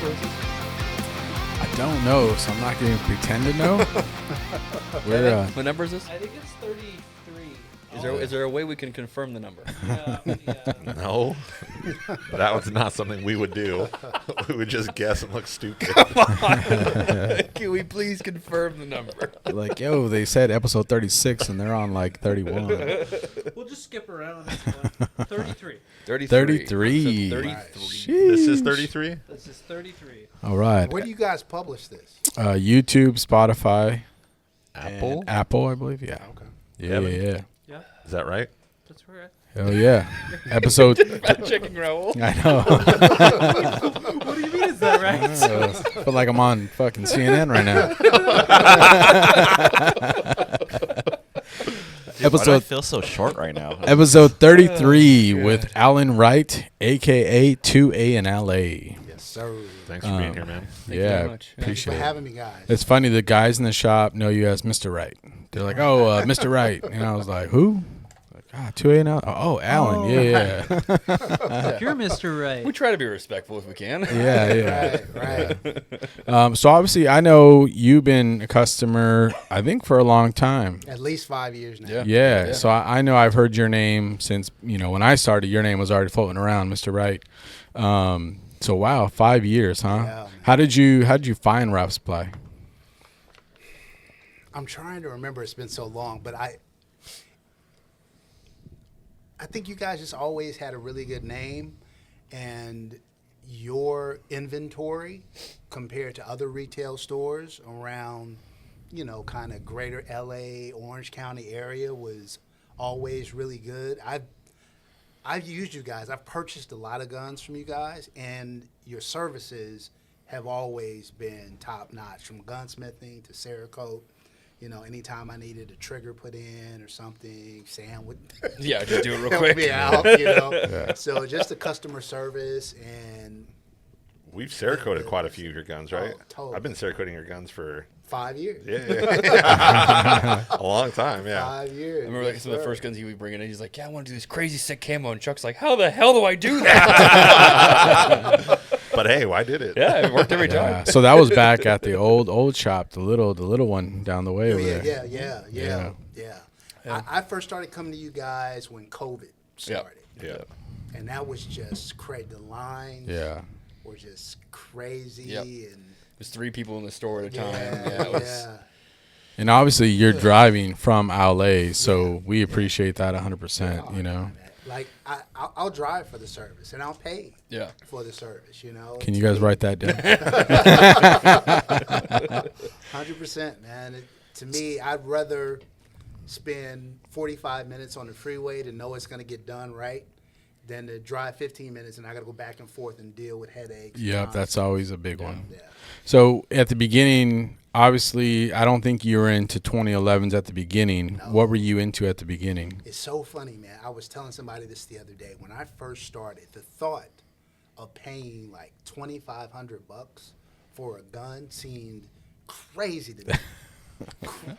number is this? I don't know, so I'm not going to pretend to know. We're What number is this? I think it's 33. Is there a way we can confirm the number? Yeah. No, that was not something we would do. We would just guess and look stupid. Can we please confirm the number? like, yo, they said episode 36, and they're on like 31. We'll just skip around this one. 33. 33. So 33. This is 33? This is 33. All right. Where do you guys publish this? YouTube, Spotify, Apple? and Apple, I believe. Yeah. Okay. Yeah. Yeah, Is that right? that's right. Hell yeah. Episode. Checking Raul. I know. What do you mean is that right? I feel like I'm on fucking CNN right now. Why do I Episode feel so short right now? episode 33 with Alan Wright, a.k.a. 2A in L.A. Yes, sir. Thanks for being here, man. Thank you Yeah, very much. Thanks for appreciate it. having me, guys. It's funny, the guys in the shop know you as Mr. Wright. They're like, oh, Mr. Wright. And I was like, who? Like, 2A in L.A. Oh, Alan. Yeah. You're Mr. Right. We try to be respectful if we can. Yeah. Right. So obviously, I know you've been a customer, I think, for a long time. At least 5 years now. Yeah. Yeah. So I know I've heard your name since, when I started, your name was already floating around, Mr. Wright. So wow, 5 years, huh? Yeah. How did you find Ralph Supply? I'm trying to remember. It's been so long, but I think you guys just always had a really good name, and your inventory compared to other retail stores around, kind of greater LA, Orange County area was always really good. I've used you guys. I've purchased a lot of guns from you guys, and your services have always been top notch, from gunsmithing to Cerakote. Anytime I needed a trigger put in or something, Sam would Yeah, just do it real help quick. me out. So just the customer service, and We've Cerakoted quite a few of your guns, right? Oh, totally. I've been Cerakoting your guns for 5 years. a long time, yeah. 5 years. I remember like yes, some of the sir. first guns he was bringing in. He's like, "Yeah, I want to do this crazy sick camo," and Chuck's like, "How the hell do I do that?" But hey, why did it? Yeah, it worked every Yeah. time. So that was back at the old shop, the little one down the way Oh, over there. yeah. I first started coming to you guys when COVID started. Yeah. And that was just crazy. The lines Yeah. were just crazy. Yep. And There's 3 people in the store at a time. yeah, Yeah, it was, yeah. And obviously you're driving from LA, so we appreciate that 100%, Like, I'll drive for the service, and I'll pay yeah. for the service, Can you guys write that down? 100%, man. To me, I'd rather spend 45 minutes on the freeway to know it's going to get done right than to drive 15 minutes and I got to go back and forth and deal with headaches. Yep, that's always a big one. Yeah. So at the beginning, obviously, I don't think you were into 2011s at the beginning. No. What were you into at the beginning? It's so funny, man. I was telling somebody this the other day. When I first started, the thought of paying like $2,500 for a gun seemed crazy to me.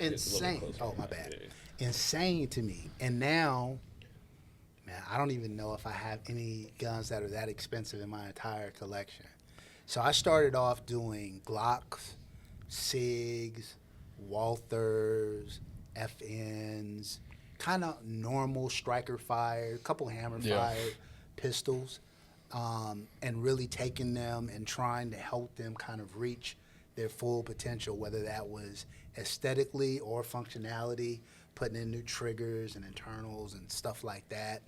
Insane. Oh, my bad. Insane to me. And now, man, I don't even know if I have any guns that are that expensive in my entire collection. So I started off doing Glocks, SIGs, Walthers, FNs, kind of normal striker fired, a couple hammer fired pistols, and really taking them and trying to help them kind of reach their full potential, whether that was aesthetically or functionality, putting in new triggers and internals and stuff like that,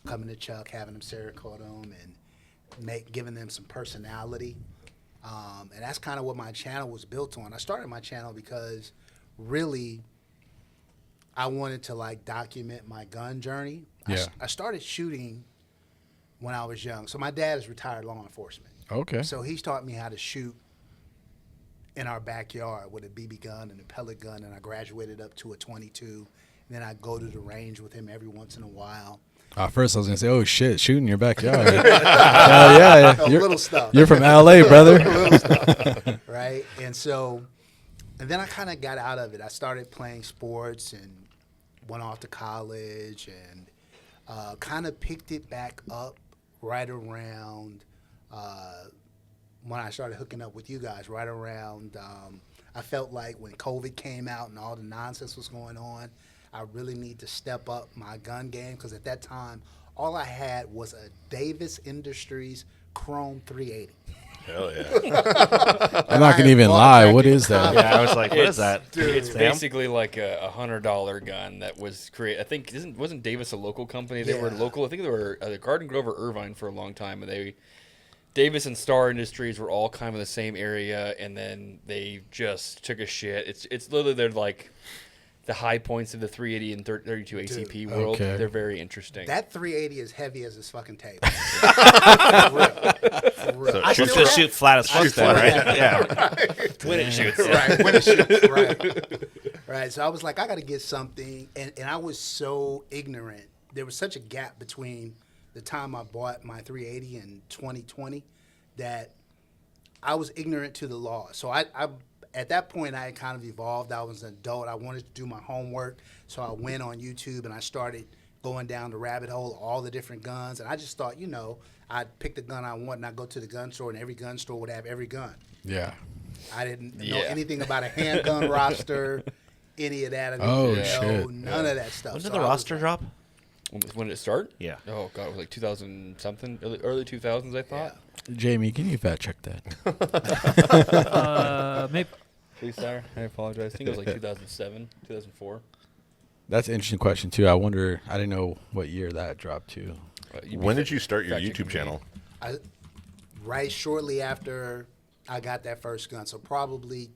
coming to Chuck, having them Cerakote them and giving them some personality. And that's kind of what my channel was built on. I started my channel because really I wanted to like document my gun journey. Yeah. I started shooting when I was young. So my dad is retired law enforcement. Okay. So he's taught me how to shoot in our backyard with a BB gun and a pellet gun, and I graduated up to a 22. And then I go to the range with him every once in a while. First I was going to say, oh, shit, shooting in your backyard. Yeah. Little stuff. You're from LA, brother. Little stuff, right? And then I kind of got out of it. I started playing sports and went off to college and kind of picked it back up right around when I started hooking up with you guys right around, I felt like when COVID came out and all the nonsense was going on, I really need to step up my gun game because at that time, all I had was a Davis Industries Chrome 380. Hell yeah. I'm not gonna even lie. What is that? Yeah, I was like, what is that? It's Sam? basically like a $100 gun that was created. I think wasn't Davis a local company? They were Yeah. local. I think they were Garden Grove or Irvine for a long time, and Davis and Star Industries were all kind of in the same area, and then they just took a shit. It's literally they're like the high points of the 380 and 32 ACP world. Okay. They're very interesting. That 380 is heavy as this fucking table. For real. For real. So I shoot still Just shoot flat as fuck then, right? Yeah. when it shoots. right, when it shoots, right. Right. So I was like, I got to get something. And I was so ignorant. There was such a gap between the time I bought my 380 and 2020 that I was ignorant to the law. So I at that point, I had kind of evolved. I was an adult. I wanted to do my homework. So I went on YouTube and I started going down the rabbit hole of all the different guns. And I just thought, I'd pick the gun I want and I'd go to the gun store and every gun store would have every gun. Yeah. I didn't know Yeah. anything about a handgun roster, any of that. I didn't Oh, know shit. none of that stuff. When So did the I was roster like- drop? When did it start? Yeah. Oh god, it was like 2000 something, early 2000s. I thought. Jamie, can you fact check that? Maybe. Please, sir. I apologize. I think it was like 2007, 2004. That's an interesting question too. I wonder. I didn't know what year that dropped to. When did you start your fact-checking YouTube me. channel? right shortly after I got that first gun. So probably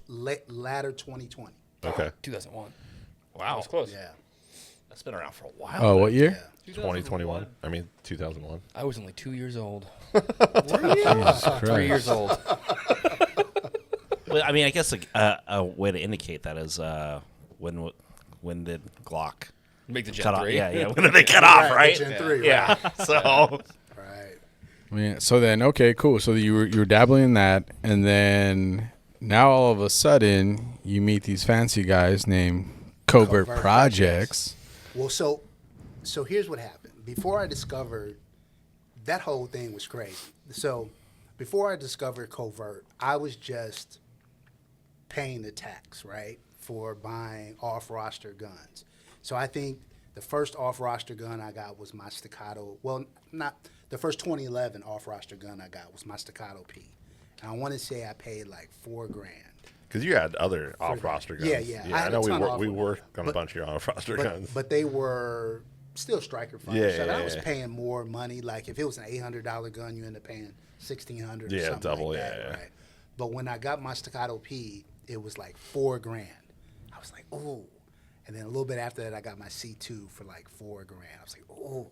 latter 2020. Okay. 2001. Wow. That was close. Yeah. That's been around for a while. Oh, what year? Yeah. 2021. I mean, 2001. I was only 2 years old. Jesus 3 Christ. years old. Well, I mean, I guess a way to indicate that is when did Glock Make the Gen cut off? 3. Yeah. When did they cut off? Right. Gen 3, Yeah. So Right. I mean, so then, okay, cool. So you were dabbling in that, and then now all of a sudden you meet these fancy guys named Covert Covert Projects. Well, so here's what happened. Before I discovered that whole thing was crazy. So before I discovered Covert, I was just paying the tax, right, for buying off-roster guns. So I think the first off-roster gun I got was my Staccato. Well, not the first 2011 off-roster gun I got was my Staccato P. And I want to say I paid like $4,000. Because you had other off-roster guns. Yeah. I I had know a ton of we off- worked on a but- bunch of your off-roster guns. But they were still striker fighters. Yeah, so I yeah, was yeah. paying more money. Like if it was an $800 gun, you end up paying $1,600. Yeah, or something double, like yeah, that, yeah. right? But when I got my Staccato P, it was like $4,000. I was like, ooh. And then a little bit after that, I got my C2 for like $4,000. I was like, ooh.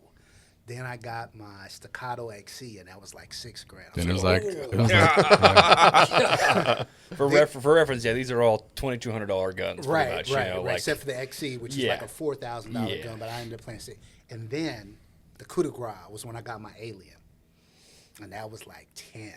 Then I got my Staccato XC, and that was like $6,000. Then I it was was like, For reference, yeah, these are all $2,200 guns. right, pretty much, right, you know, right. like, Except for the XC, which is Yeah. like a $4,000 Yeah. gun, but I ended up playing six. And then the coup de grace was when I got my Alien, and that was like 10.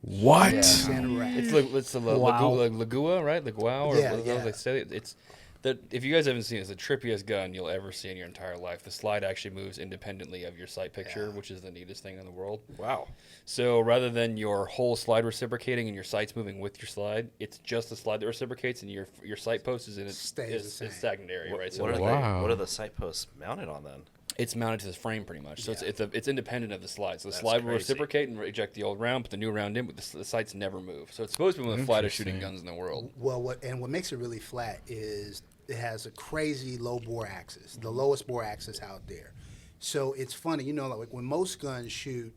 what? 10 racks. it's the Lagua, right? Lagua, or Yeah, whatever yeah. they say. It's that if you guys haven't seen it, it's the trippiest gun you'll ever see in your entire life. The slide actually moves independently of your sight picture, Yeah. which is the neatest thing in the world. wow. So rather than your whole slide reciprocating and your sights moving with your slide, it's just the slide that reciprocates, and your sight post is in its Stays the same. stagnant area, right? So What are Wow. what are the sight posts mounted on then? it's mounted to the frame pretty much. So Yeah. it's independent of the slide. So the That's slide will crazy. reciprocate and eject the old round, put the new round in, but the sights never move. So it's supposed to be one of the flattest shooting Interesting. guns in the world. Well, what makes it really flat is it has a crazy low bore axis, the lowest bore axis out there. So it's funny, like when most guns shoot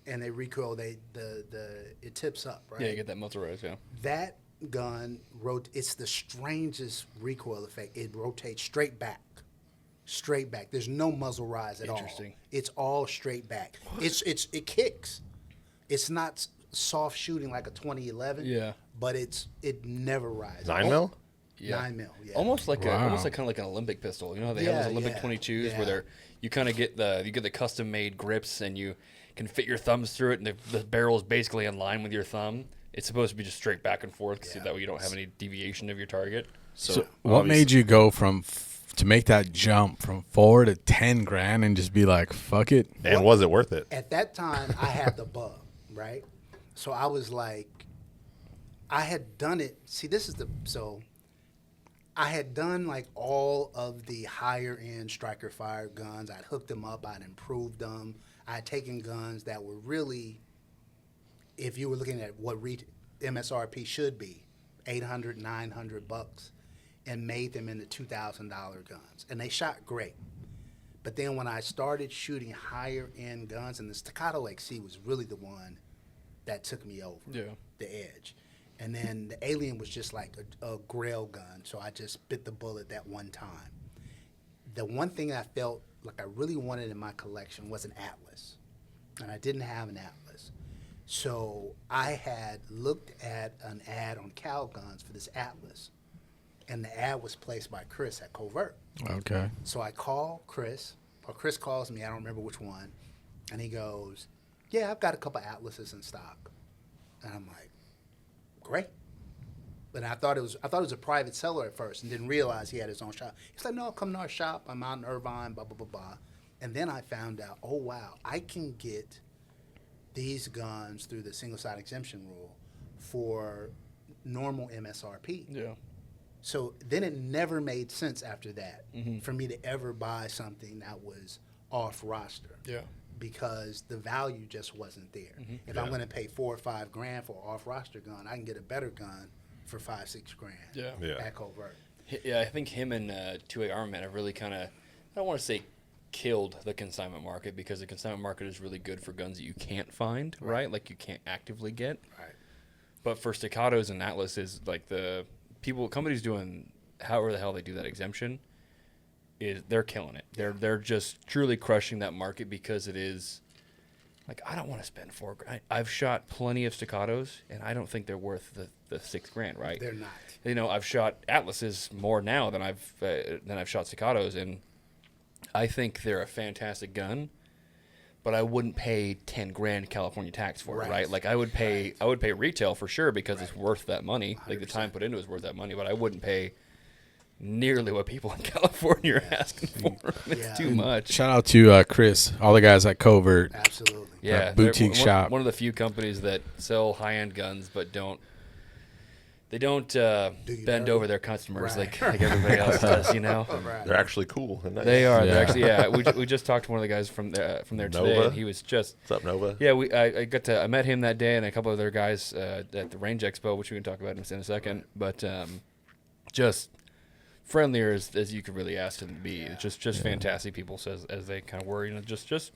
and they recoil, it tips up, right? Yeah, you get that muzzle rise, yeah. That gun it's the strangest recoil effect. It rotates straight back. Straight back. There's no muzzle rise at all. Interesting. It's all straight back. It kicks. It's not soft shooting like a 2011. Yeah. But it never rises. 9mm? Yeah. 9mm. Yeah. Almost like Wow. kind of like an Olympic pistol. You know how they have Yeah, those Olympic yeah, 22s yeah. where you kind of get the custom made grips and you can fit your thumbs through it, and the barrel is basically in line with your thumb. It's supposed to be just straight back and forth, so Yeah. that way you don't have any deviation of your target. So what made you go to make that jump from $4,000 to $10,000 and just be like, fuck it? And was it worth it? At that time, I had the bug, right? So I was like, I had done it. See, I had done like all of the higher end striker fire guns. I'd hooked them up. I'd improved them. I had taken guns that were really, if you were looking at what MSRP should be, $800, $900, and made them into $2,000 guns. And they shot great. But then when I started shooting higher end guns, and the Staccato XC was really the one that took me over the edge. And then the Alien was just like a grail gun, so I just bit the bullet that one time. The one thing I felt like I really wanted in my collection was an Atlas, and I didn't have an Atlas. So I had looked at an ad on Cal Guns for this Atlas, and the ad was placed by Chris at Covert. Okay. So I call Chris, or Chris calls me, I don't remember which one, and he goes, yeah, I've got a couple Atlases in stock. And I'm like, great. But I thought it was a private seller at first and didn't realize he had his own shop. He's like, no, come to our shop. I'm out in Irvine, blah, blah, blah, blah. And then I found out, oh, wow, I can get these guns through the single side exemption rule for normal MSRP. Yeah. So then it never made sense after that for me to ever buy something that was off roster. Yeah. Because the value just wasn't there. If I'm going to pay $4 or $5 grand for an off-roster gun, I can get a better gun for $5-6 grand. Yeah. At Covert. Yeah, I think him and 2A Armament have really kind of, I don't want to say killed the consignment market, because the consignment market is really good for guns that you can't find, right? Like you can't actively get. Right. But for Staccatos and Atlases, like companies doing however the hell they do that exemption, they're killing it. They're just truly crushing that market, because it is like, I don't want to spend $4 grand. I've shot plenty of Staccatos, and I don't think they're worth the $6 grand, right? They're not. You know, I've shot Atlases more now than I've shot Staccatos, and I think they're a fantastic gun. But I wouldn't pay 10 grand California tax for it, right? Like I would pay retail for sure, because it's worth that money. Like the time put into it is worth that money, but I wouldn't pay nearly what people in California are asking for. It's too much. Shout out to Chris, all the guys at Covert. Absolutely. Yeah, boutique shop. One of the few companies that sell high-end guns, but don't bend over their customers like everybody else does. You know, They're actually cool. And nice. they are. Yeah. They're actually. We just talked to one of the guys from there today, Nova? and he was just. What's up, Nova? Yeah, I met him that day, and a couple of other guys at the Range Expo, which we can talk about in a second. But just friendlier as you could really ask them to be. It's just fantastic people, as they kind of were. You know, just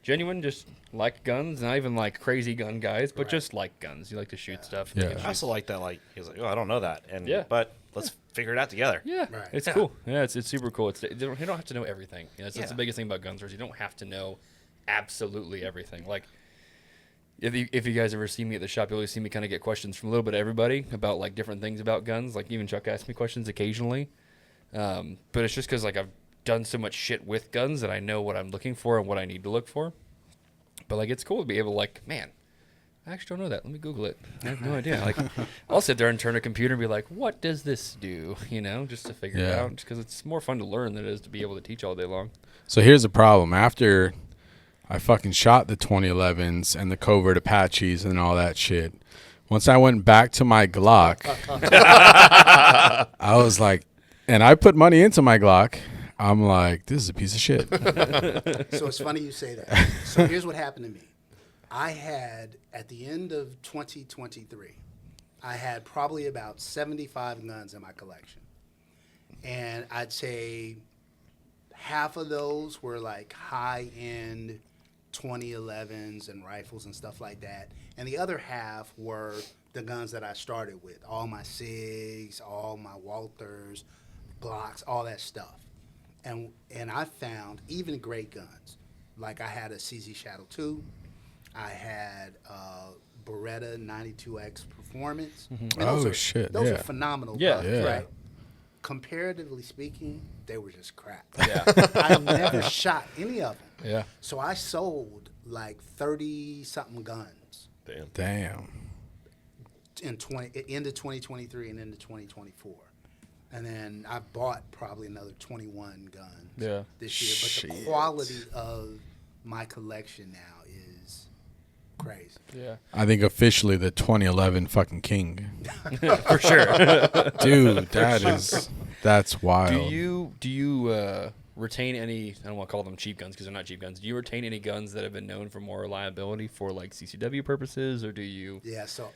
genuine, just like guns, not even like crazy gun guys, but just like guns. You like to shoot stuff. Yeah. I also like that. Like he was like, "Oh, I don't know that," and Yeah. but let's figure it out together. Yeah, Right. it's cool. Yeah, it's super cool. You don't have to know everything. You know, that's the biggest thing about guns, is you don't have to know absolutely everything. Like, if you guys ever see me at the shop, you always see me kind of get questions from a little bit of everybody about like different things about guns. Like even Chuck asks me questions occasionally, but it's just because like I've done so much shit with guns that I know what I'm looking for and what I need to look for. But like it's cool to be able to like, man, I actually don't know that. Let me Google it. I have no idea. Like, I'll sit there and turn a computer and be like, what does this do? You know, just to figure it out. Just because it's more fun to learn than it is to be able to teach all day long. So here's the problem. After I fucking shot the 2011s and the Covert Apaches and all that shit, once I went back to my Glock, I was like, and I put money into my Glock. I'm like, this is a piece of shit. So it's funny you say that. So here's what happened to me. I had, at the end of 2023, I had probably about 75 guns in my collection. And I'd say half of those were like high-end 2011s and rifles and stuff like that. And the other half were the guns that I started with. All my SIGs, all my Walthers, Glocks, all that stuff. And I found even great guns. Like I had a CZ Shadow 2. I had Beretta 92X Performance. Mm-hmm. And those Those are phenomenal Yeah, guns, yeah. right? Comparatively speaking, they were just crap. Yeah. I never shot any of them. Yeah. So I sold like 30-something guns Damn. in into 2023 and into 2024. And then I bought probably another 21 guns this year. But the quality of my collection now is crazy. Yeah, I think officially the 2011 fucking king. for sure. Dude, that's wild. Do you retain any? I don't want to call them cheap guns because they're not cheap guns. Do you retain any guns that have been known for more reliability for like CCW purposes, or do you? Yeah. So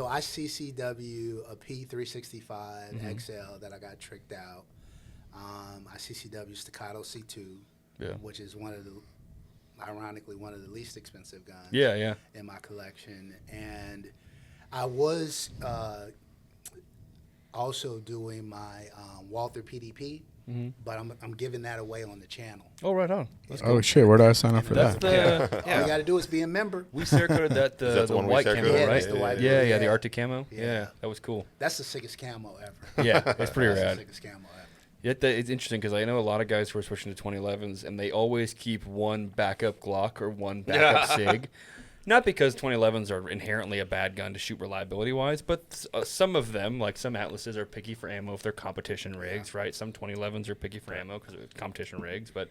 I CCW a P365 XL that I got tricked out. I CCW Staccato C2, which is ironically one of the least expensive guns. Yeah. In my collection, and I was also doing my Walther PDP, but I'm giving that away on the channel. Oh, right on. Oh shit, where do I sign up for That's that? the All you got to do is be a member. we cleared that that the one we white circled? camo, Yeah, right? that's the white Yeah, one, the yeah. Arctic camo. Yeah. Yeah, that was cool. That's the sickest camo ever. Yeah, it's pretty That's rad. the sickest camo ever. It's interesting because I know a lot of guys who are switching to 2011s, and they always keep one backup Glock or one backup SIG. Not because 2011s are inherently a bad gun to shoot reliability-wise, but some of them, like some Atlases, are picky for ammo if they're competition rigs, right? Some 2011s are picky for ammo because they're competition rigs, but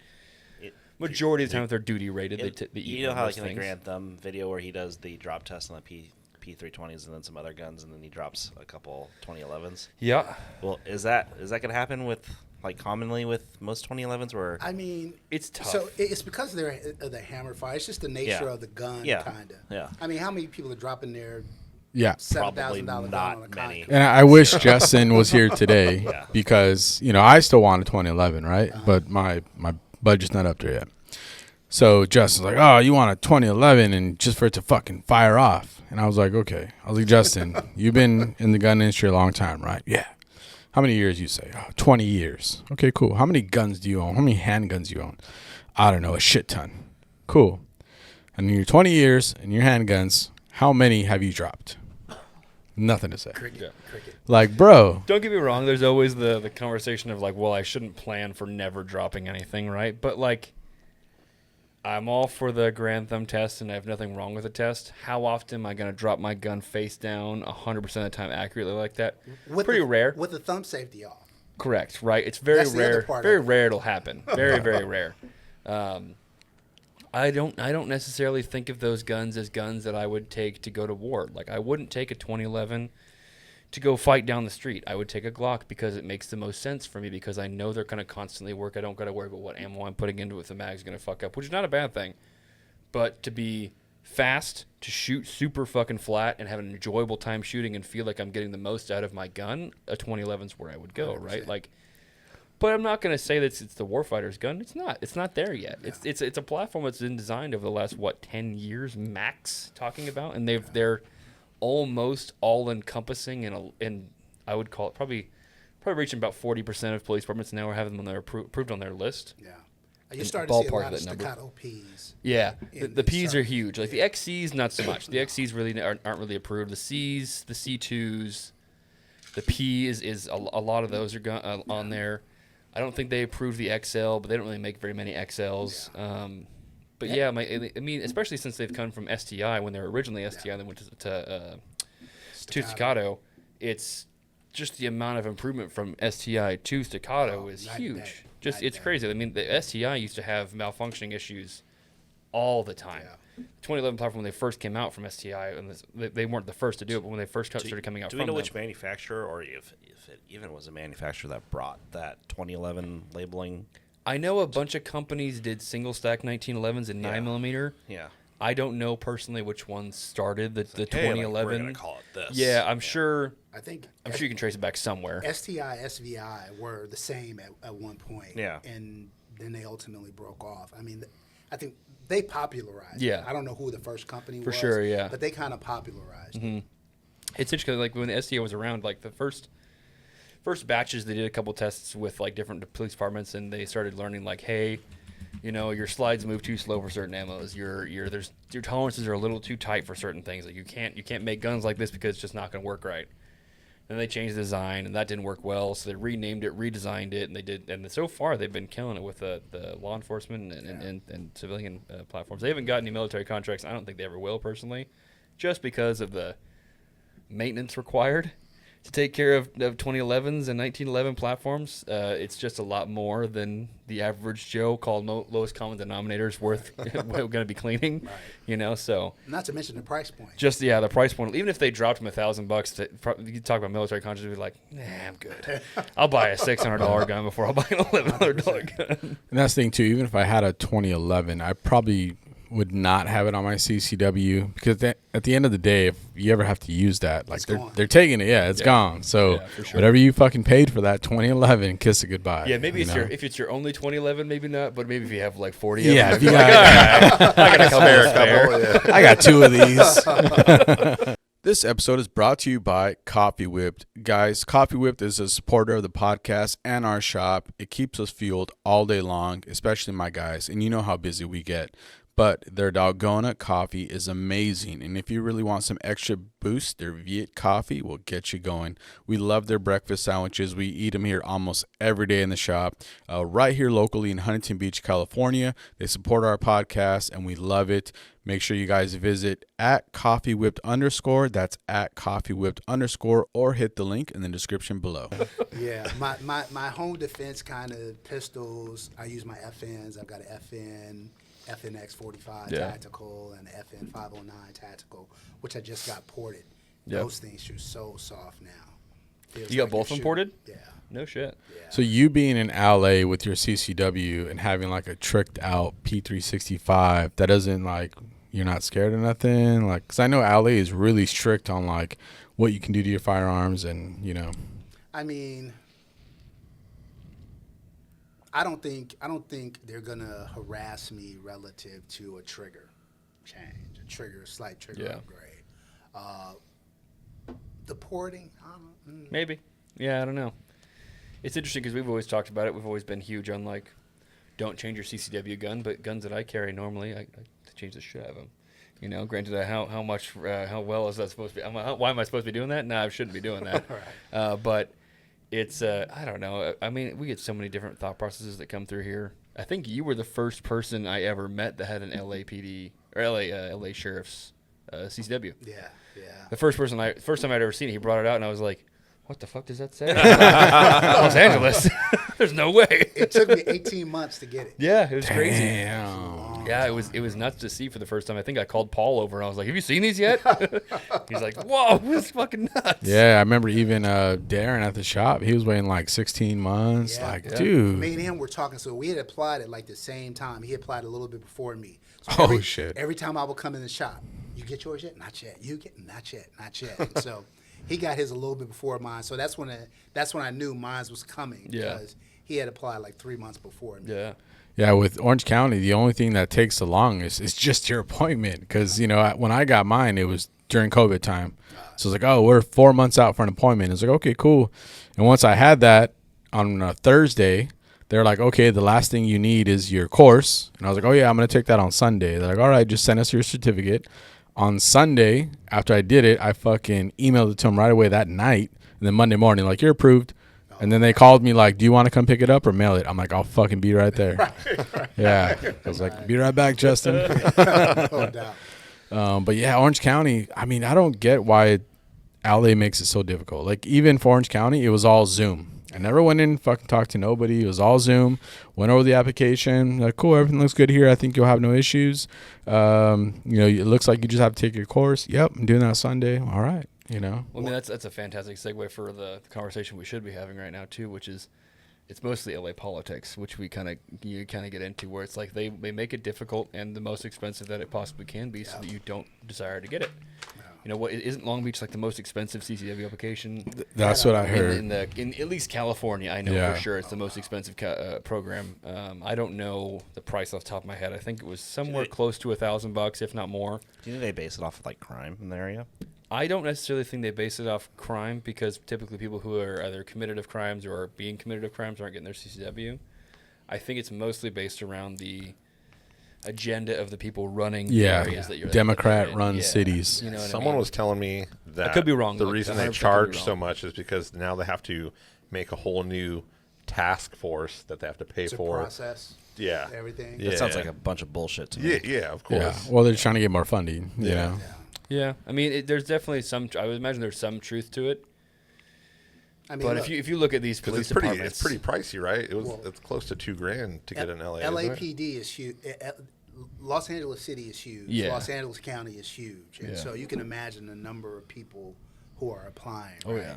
majority of the time if they're duty rated, they eat You know how like in the things. Grand Thumb video where he does the drop test on the P320s and then some other guns, and then he drops a couple 2011s. Yeah. Well, is that gonna happen with like commonly with most 2011s? Where I mean, It's tough. So it's because they're the hammer fire. It's just the nature of the gun, Yeah. kind of. Yeah. I mean, how many people are dropping their Yeah. Probably $7,000 gun not on a many. concrete? And I wish Justin was here today Yeah. because, I still want a 2011, right? But my budget's not up there yet. So Justin's like, oh, you want a 2011 and just for it to fucking fire off. And I was like, okay. I was like, Justin, you've been in the gun industry a long time, right? Yeah. How many years you say? Oh, 20 years. Okay, cool. How many guns do you own? How many handguns do you own? I don't know, a shit ton. Cool. And in your 20 years and your handguns, how many have you dropped? Nothing to say. Cricket. Like, bro. Don't get me wrong. There's always the conversation of like, well, I shouldn't plan for never dropping anything, right? But like, I'm all for the Grand Thumb test, and I have nothing wrong with the test. How often am I going to drop my gun face down 100% of the time accurately like that? Pretty rare. With the thumb safety off. Correct, right? It's very That's the other rare. part Very of it. rare it'll happen. Very, very rare. I don't necessarily think of those guns as guns that I would take to go to war. Like I wouldn't take a 2011 to go fight down the street. I would take a Glock because it makes the most sense for me because I know they're going to constantly work. I don't got to worry about what ammo I'm putting into it if the mag's going to fuck up, which is not a bad thing. But to be fast, to shoot super fucking flat and have an enjoyable time shooting and feel like I'm getting the most out of my gun, a 2011's where I would go, 100%. right? Like, but I'm not going to say that it's the warfighter's gun. It's not. It's not there yet. No. It's a platform that's been designed over the last 10 years max talking about, and they're almost all encompassing and I would call it probably reaching about 40% of police departments now are having them on their approved on their list. Yeah. You're starting to see a ballpark lot of that number. staccato Ps. Yeah, In the Ps are certain- huge. Like the XCs, not so much. The XCs really aren't really approved. The Cs, the C2s, the P is a lot of those are on there. I don't think they approved the XL, but they don't really make very many XLs. But yeah, I mean, especially since they've come from STI when they were originally STI, and then went to Staccato. It's just the amount of improvement from STI to Staccato is night and huge. day. Just Night it's and day. crazy. I mean, the STI used to have malfunctioning issues all the time. Yeah. 2011 platform when they first came out from STI, and they weren't the first to do it, but when they first started coming out Do from we know them, which manufacturer, or if it even was a manufacturer that brought that 2011 labeling? I know a bunch of companies did single stack 1911s in 9mm. Yeah. I don't know personally which ones started the Hey, like, 2011. we're gonna call it this. Yeah, I'm sure I think you can trace it back somewhere. STI, SVI were the same at one point. Yeah. And then they ultimately broke off. I mean, I think they popularized Yeah. it. I don't know who the first company For was. sure, yeah. But they kind of popularized it. It's interesting, like when the STI was around, like the first batches, they did a couple tests with like different police departments, and they started learning like, hey, you know, your slides move too slow for certain ammos. Your tolerances are a little too tight for certain things. Like you can't make guns like this because it's just not going to work right. Then they changed the design, and that didn't work well, so they renamed it, redesigned it, and they did. And so far, they've been killing it with the law enforcement and civilian platforms. They haven't got any military contracts. I don't think they ever will, personally, just because of the maintenance required to take care of 2011s and 1911 platforms. It's just a lot more than the average Joe called lowest common denominator is worth going to be cleaning. Right. You know, so Not to mention the price point. just the price point. Even if they dropped him $1,000, you talk about military contracts, you'd be like, nah, I'm good. I'll buy a $600 gun before I'll buy an $1,100 gun. And that's the thing too. Even if I had a 2011, I probably would not have it on my CCW because at the end of the day, if you ever have to use that, like It's gone. they're taking it, it's gone. So Yeah, for sure. whatever you fucking paid for that 2011, kiss it goodbye. Yeah, maybe you it's know? if it's your only 2011, maybe not. But maybe if you have like 40 Yeah, of if them, you like, got- all right, I got a couple spare. I got 2 of these. This episode is brought to you by Coffee Whipped. Guys, Coffee Whipped is a supporter of the podcast and our shop. It keeps us fueled all day long, especially my guys. And you know how busy we get. But their Dalgona coffee is amazing. And if you really want some extra boost, their Viet coffee will get you going. We love their breakfast sandwiches. We eat them here almost every day in the shop. Right here locally in Huntington Beach, California. They support our podcast and we love it. Make sure you guys visit at @coffeewhipped_. That's at @coffeewhipped_ or hit the link in the description below. Yeah, my home defense kind of pistols. I use my FNs. I've got an FNX 45 Yeah. tactical and an FN 509 tactical, which I just got ported. Yep. Those things shoot so soft now. Feels You got like both they're imported? shooting- Yeah. No shit. So you being in LA with your CCW and having like a tricked out P365, that doesn't like, you're not scared of nothing? Like, cause I know LA is really strict on like what you can do to your firearms and, you know. I mean, I don't think they're gonna harass me relative to a trigger change, a slight trigger Yeah. upgrade. The porting, I don't know. Maybe. Yeah, I don't know. It's interesting because we've always talked about it. We've always been huge on like, don't change your CCW gun, but guns that I carry normally, I change the shit out of them. You know, granted, how well is that supposed to be? Why am I supposed to be doing that? No, I shouldn't be doing that. Right. But it's I don't know. I mean, we get so many different thought processes that come through here. I think you were the first person I ever met that had an LAPD or LA Sheriff's CCW. Yeah. The first time I'd ever seen it, he brought it out, and I was like, "What the fuck does that say?" Los Angeles. There's no way. It took me 18 months to get it. Yeah, it was crazy. Damn. Yeah, it was nuts to see for the first time. I think I called Paul over, and I was like, "Have you seen these yet?" He's like, "Whoa, this is fucking nuts." Yeah, I remember even Darren at the shop. He was waiting like 16 months. Yeah. Like, Yeah. dude. Me and him were talking, so we had applied at like the same time. He applied a little bit before me. So Oh, shit. Every time I would come in the shop, you get yours yet? Not yet. You get not yet. And so he got his a little bit before mine. So that's when I knew mine was coming. Yeah. Because he had applied like 3 months before me. Yeah. Yeah, with Orange County, the only thing that takes so long is just your appointment. Because, you know, when I got mine, it was during COVID time. So it's like, oh, we're 4 months out for an appointment. It's like, okay, cool. And once I had that on a Thursday, they're like, okay, the last thing you need is your course. And I was like, oh, yeah, I'm going to take that on Sunday. They're like, all right, just send us your certificate. On Sunday, after I did it, I fucking emailed it to them right away that night. And then Monday morning, like, you're approved. And then they called me like, do you want to come pick it up or mail it? I'm like, I'll fucking be right there. Yeah. I was like, be right back, Justin. No doubt. But yeah, Orange County, I mean, I don't get why LA makes it so difficult. Like, even for Orange County, it was all Zoom. I never went in and fucking talked to nobody. It was all Zoom. Went over the application. Like, cool, everything looks good here. I think you'll have no issues. You know, it looks like you just have to take your course. Yep, I'm doing that Sunday. All right, you know. Well, I mean, that's a fantastic segue for the conversation we should be having right now too, which is it's mostly LA politics, which you kind of get into, where it's like they make it difficult and the most expensive that it possibly can be, so that you don't desire to get it. You know what? Isn't Long Beach like the most expensive CCW application? That's what I heard. In at least California, I know Yeah. for sure it's the most expensive program. I don't know the price off the top of my head. I think it was somewhere close to $1,000, if not more. Do you think they base it off of like crime in the area? I don't necessarily think they base it off crime, because typically people who are either committed of crimes or are being committed of crimes aren't getting their CCW. I think it's mostly based around the agenda of the people running the areas that you're Democrat-run Yeah. cities. You know what I Someone mean? was telling me that could be wrong, the like, reason 100% they could be charge so wrong. much is because now they have to make a whole new task force that they have to pay To for. process Yeah. everything. Yeah. That sounds like a bunch of bullshit to me. Yeah, of Yeah. course. Well, they're trying to get more funding. You Yeah. know? Yeah, I mean, there's definitely some. I would imagine there's some truth to it. I mean, But look, if you look at these Because police it's departments, pretty pricey, right? Well, It's close to $2,000 to get in LA. isn't it? LAPD is huge. Los Angeles City is huge. Yeah. Los Angeles County is huge, and Yeah. so you can imagine the number of people who are applying. Oh, right? yeah.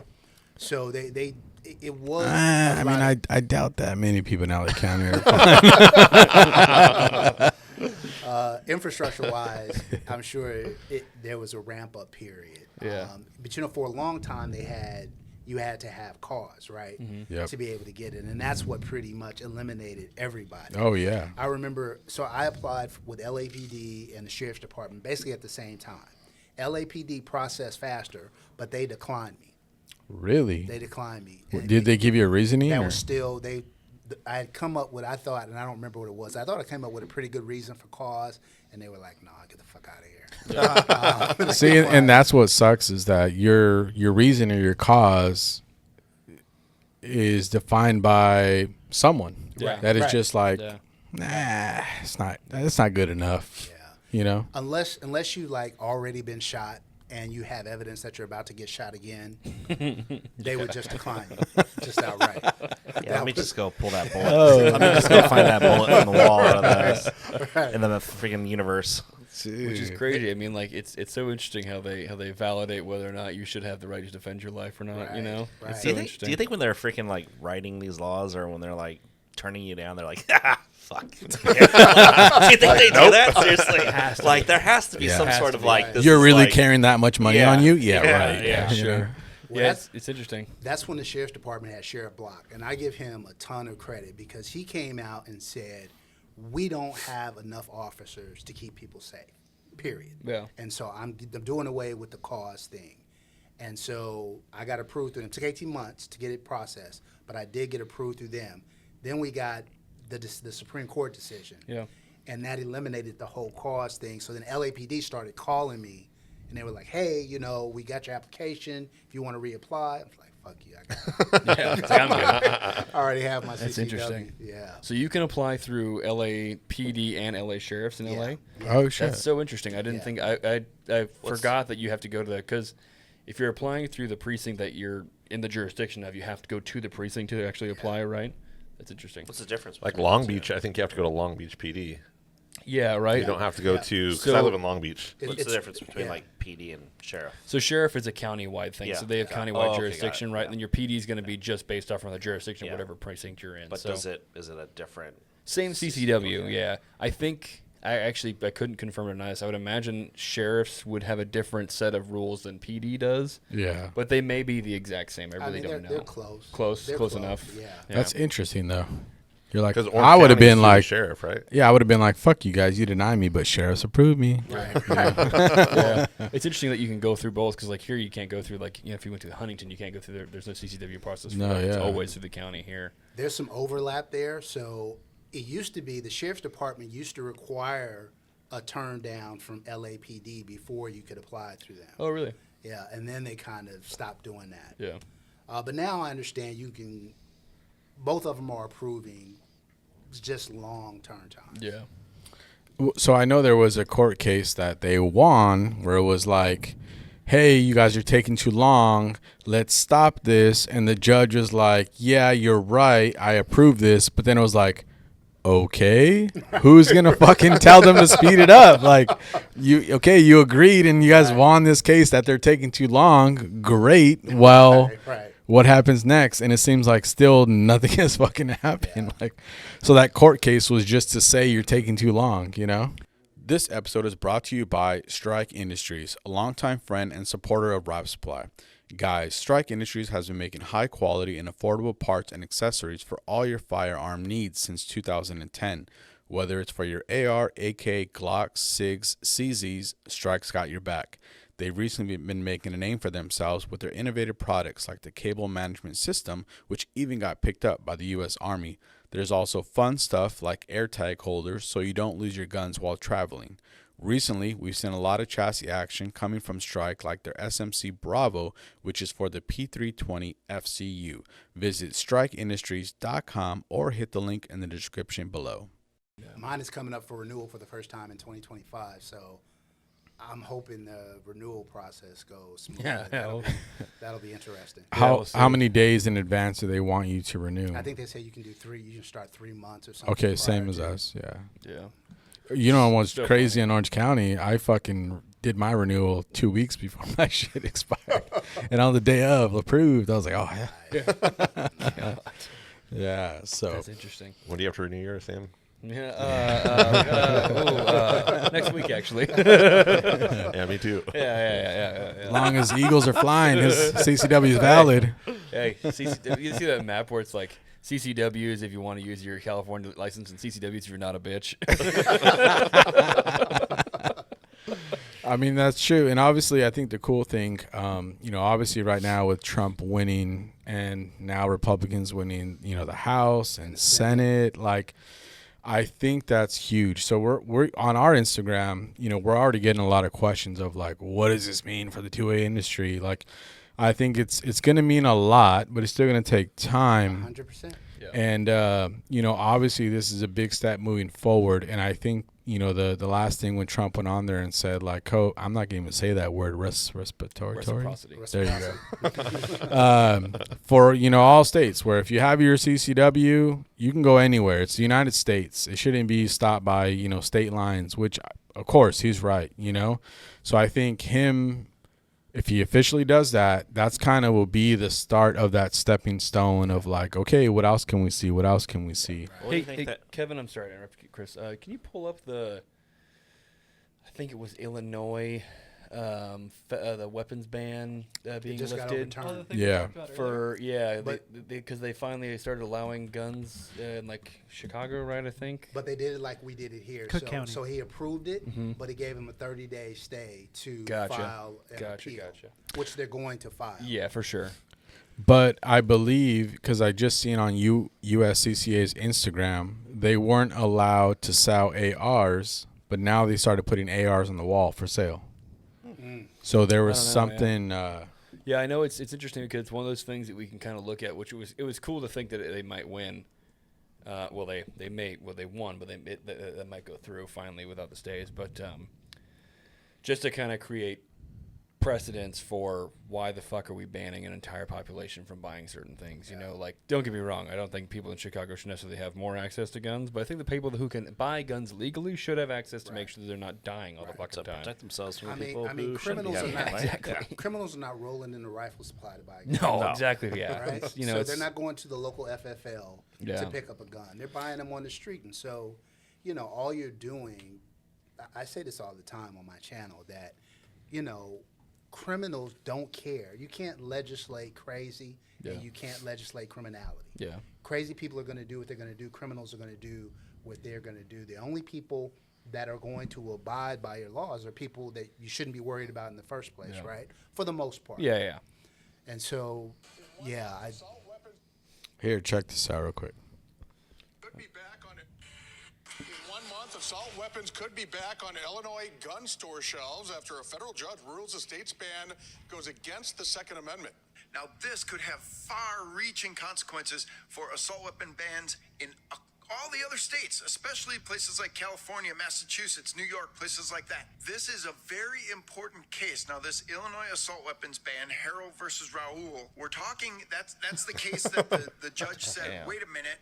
So it was. I mean, I doubt that many people in LA County are. Infrastructure wise, I'm sure there was a ramp up period. Yeah. But for a long time you had to have cars, right, Yep. to be able to get in, and that's what pretty much eliminated everybody. Oh yeah. I remember, so I applied with LAPD and the Sheriff's Department basically at the same time. LAPD processed faster, but they declined me. Really? They declined me. And Did they give you a reasoning? That or- was still, I had come up with, I thought, and I don't remember what it was. I thought I came up with a pretty good reason for cause, and they were like, "No, get the fuck out of here." See, and that's what sucks is that your reason or your cause is defined by someone. Yeah. That is Right. just like, Yeah. nah, it's not good enough. Yeah. You know? Unless you already been shot and you have evidence that you're about to get shot again, they would just decline you, just outright. Yeah, let me just go pull that bullet. Let me just go find that bullet on the wall out of the, in the freaking universe. which is crazy. I mean, like it's so interesting how they validate whether or not you should have the right to defend your life or not. Right, You know, right. it's Do so you interesting. think when they're freaking like writing these laws or when they're like turning you down, they're like, ah, fuck. Do you think they do that? Seriously? Like there has to be Yeah. some Has sort to of be, like right. this You're is really like, carrying that much money Yeah. on you? Yeah, Yeah, right. yeah, You know? sure. Well, Yeah, that's- it's interesting. That's when the Sheriff's Department had Sheriff Block, and I give him a ton of credit because he came out and said, "We don't have enough officers to keep people safe." Period. Yeah. And so I'm doing away with the cause thing, and so I got approved through them. It took 18 months to get it processed, but I did get approved through them. Then we got the Supreme Court decision. Yeah. And that eliminated the whole cause thing. So then LAPD started calling me, and they were like, "Hey, we got your application. If you want to reapply," I'm like, "Fuck you, I got it." Yeah, it's like, I'm good. I already have my That's CCW. interesting. Yeah. So you can apply through LAPD and LA sheriffs in Yeah. LA. Oh shit. That's so interesting. I didn't Yeah. think I forgot that you have to go to that because if you're applying through the precinct that you're in the jurisdiction of, you have to go to the precinct to actually apply, right? That's interesting. What's the difference? Like between Long the two? Beach, I think you have to go to Long Beach PD. Yeah, right. You don't have to go Yeah. to, because So- I live in Long Beach. What's the difference between yeah. like PD and sheriff? So sheriff is a county-wide thing, Yeah. so they have Okay. county-wide Oh, okay, got jurisdiction, it. right? Yeah. And then your PD is going to be just based off on the jurisdiction Yeah. of whatever precinct you're in. But so is it a different? same CCW, yeah. I think I couldn't confirm or deny this. I would imagine sheriffs would have a different set of rules than PD does, Yeah. but they may be the exact same. I I really mean, don't know. they're close. Close, They're close enough. Yeah. Yeah. That's interesting though. You're like, Because I would have been like, sheriff, right? yeah, I would have been like, fuck you guys, you deny me, but sheriffs approved me. Right. Yeah. It's interesting that you can go through both because, like, here you can't go through, like, if you went to Huntington, you can't go through there. There's no CCW process for No, that. It's yeah. always through the county here. There's some overlap there. So it used to be the Sheriff's Department used to require a turn down from LAPD before you could apply through them. Oh, really? Yeah. And then they kind of stopped doing that. Yeah. But now I understand both of them are approving. It's just long turn time. Yeah. So I know there was a court case that they won where it was like, hey, you guys are taking too long. Let's stop this. And the judge was like, yeah, you're right. I approve this. But then it was like, okay, who's going to fucking tell them to speed it up? Like, you agreed and you guys won this case that they're taking too long. Great. Well, Right. what happens next? And it seems like still nothing has fucking happened. Like, so that court case was just to say you're taking too long, This episode is brought to you by Strike Industries, a longtime friend and supporter of Rap Supply. Guys, Strike Industries has been making high quality and affordable parts and accessories for all your firearm needs since 2010. Whether it's for your AR, AK, Glocks, SIGs, CZs, Strike's got your back. They've recently been making a name for themselves with their innovative products like the cable management system, which even got picked up by the U.S. Army. There's also fun stuff like AirTag holders so you don't lose your guns while traveling. Recently, we've seen a lot of chassis action coming from Strike like their SMC Bravo, which is for the P320 FCU. Visit strikeindustries.com or hit the link in the description below. Mine is coming up for renewal for the first time in 2025. So I'm hoping the renewal process goes smooth. Yeah, That'll be interesting. How we'll see. how many days in advance do they want you to renew? I think they say you can do 3. You can start 3 months or something. Okay, same prior as to. us. Yeah. Yeah. You know what's So crazy funny. in Orange County? I fucking did my renewal 2 weeks before my shit expired, and on the day of approved, I was like, oh yeah, yeah. So That's interesting. When do you have to renew yours, Sam? Yeah. Next week, actually. Yeah, me too. Yeah. as long as Eagles are flying, his CCW is valid. Hey, CCW, you see that map where it's like CCW is if you want to use your California license, and CCW is if you're not a bitch. I mean, that's true. And obviously, I think the cool thing, obviously right now with Trump winning and now Republicans winning, the House and Senate, like, I think that's huge. So we're on our Instagram, we're already getting a lot of questions of like, what does this mean for the 2A industry? Like, I think it's going to mean a lot, but it's still going to take time. 100%. And, obviously this is a big step moving forward. And I think, the last thing when Trump went on there and said, like, I'm not going to even say that word, respiratory. Reciprocity. There you go. For, all states where if you have your CCW, you can go anywhere. It's the United States. It shouldn't be stopped by, state lines, which, of course, he's right, So I think if he officially does that, that's kind of will be the start of that stepping stone of like, okay, what else can we see? What else can we see? What do you think that? Kevin, I'm sorry to interrupt you, Chris. Can you pull up I think it was Illinois, the weapons ban being just got lifted. overturned. Yeah. Because they finally started allowing guns in like Chicago, right? I think. But they did it like we did it here. Cook County. So he approved it, but he gave him a 30-day stay to Gotcha. file an appeal, which they're going to file. Yeah, for sure. But I believe, because I just seen on USCCA's Instagram, they weren't allowed to sell ARs, but now they started putting ARs on the wall for sale. So there was something. Yeah, I know it's interesting because it's one of those things that we can kind of look at, which it was cool to think that they might win. They won, but that might go through finally without the stays. But just to kind of create precedents for why the fuck are we banning an entire population from buying certain things, like, don't get me wrong, I don't think people in Chicago should necessarily have more access to guns, but I think the people who can buy guns legally should have access to make sure that they're not dying all the fucking To time. protect themselves from I people mean, who shouldn't be criminals are having not it, right? Exactly. criminals are not rolling in the rifle supply to buy guns. No, exactly, yeah. Right? It's, So they're not going to the local FFL Yeah. to pick up a gun. They're buying them on the street. And so, all you're doing, I say this all the time on my channel, that, criminals don't care. You can't legislate crazy, and you can't legislate criminality. Yeah. Crazy people are going to do what they're going to do. Criminals are going to do what they're going to do. The only people that are going to abide by your laws are people that you shouldn't be worried about in the first place, right? For the most part. Yeah. And so, Here, check this out real quick. Could be back on it. In 1 month, assault weapons could be back on Illinois gun store shelves after a federal judge rules the state's ban goes against the Second Amendment. Now, this could have far-reaching consequences for assault weapon bans in all the other states, especially places like California, Massachusetts, New York, places like that. This is a very important case. Now, this Illinois assault weapons ban, Harold versus Raul, we're talking, that's the case that the judge said, wait a minute,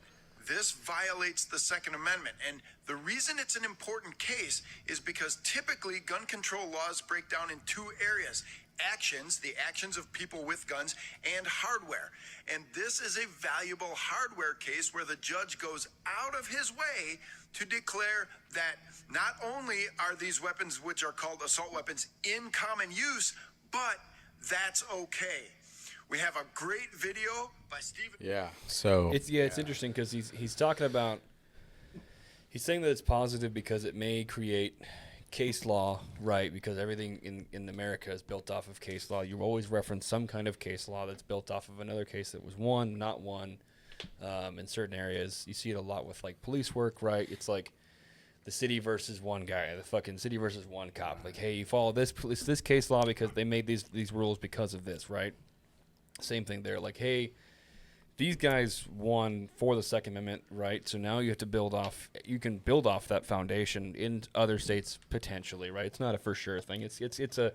this violates the Second Amendment. And the reason it's an important case is because typically gun control laws break down in 2 areas. The actions of people with guns, and hardware. And this is a valuable hardware case where the judge goes out of his way to declare that not only are these weapons, which are called assault weapons, in common use, but that's okay. We have a great video by Stephen. Yeah. So It's interesting because he's talking about, he's saying that it's positive because it may create case law, right? Because everything in America is built off of case law. You always reference some kind of case law that's built off of another case that was won, not won. In certain areas, you see it a lot with like police work, right? It's like the city versus one guy, the fucking city versus one cop. Like, hey, you follow this case law because they made these rules because of this, right? Same thing there. Like, hey, these guys won for the Second Amendment, right? So now you have to build off. You can build off that foundation in other states potentially, right? It's not a for sure thing. It's a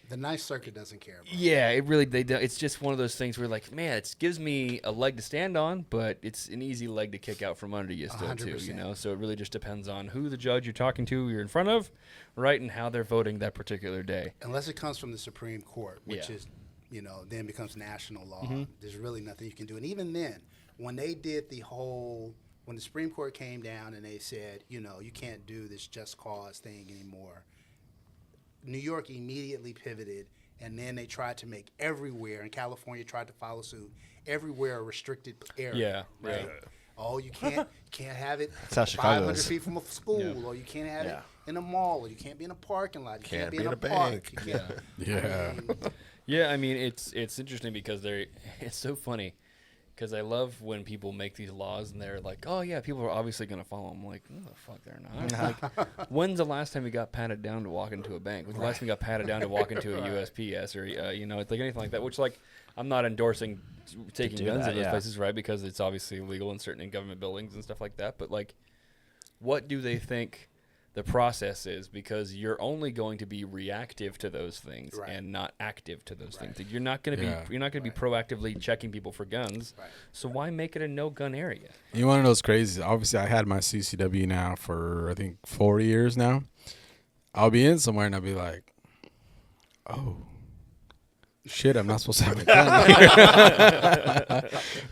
The Ninth Circuit doesn't care. About yeah. It really they don't. It's just one of those things where like, man, it gives me a leg to stand on, but it's an easy leg to kick out from under you still too. 100%. You know, so it really just depends on who the judge you're talking to, you're in front of, right, and how they're voting that particular day. Unless it comes from the Supreme Court, which Yeah. is, then becomes national law. There's really nothing you can do. And even then, when they did when the Supreme Court came down and they said, you can't do this just cause thing anymore, New York immediately pivoted, and then they tried to make everywhere, and California tried to follow suit, everywhere a restricted area. Yeah, right. yeah. Oh, you can't have it how Chicago 500 is. feet from a school, Yeah. or you can't have it Yeah. in a mall, or you can't be in a parking lot, you can't be in a bank. park. You can't, Yeah. Yeah, I mean it's interesting because it's so funny because I love when people make these laws and they're like, oh yeah, people are obviously gonna follow them. Like, no, the fuck they're not. Like, when's the last time you got patted down to walk into a bank? When's the last time you got patted down to walk into a USPS or it's like anything like that? Which like I'm not endorsing taking do guns that, in those yeah. places, right? Because it's obviously illegal in certain government buildings and stuff like that. But like, what do they think the process is? Because you're only going to be reactive to those things Right. and not active to those things. You're not going to Yeah. be be proactively checking people for guns. Right. So why make it a no gun area? You want to know what's crazy? Obviously, I had my CCW now for I think 4 years now. I'll be in somewhere and I'll be like, oh, shit, I'm not supposed to have a gun.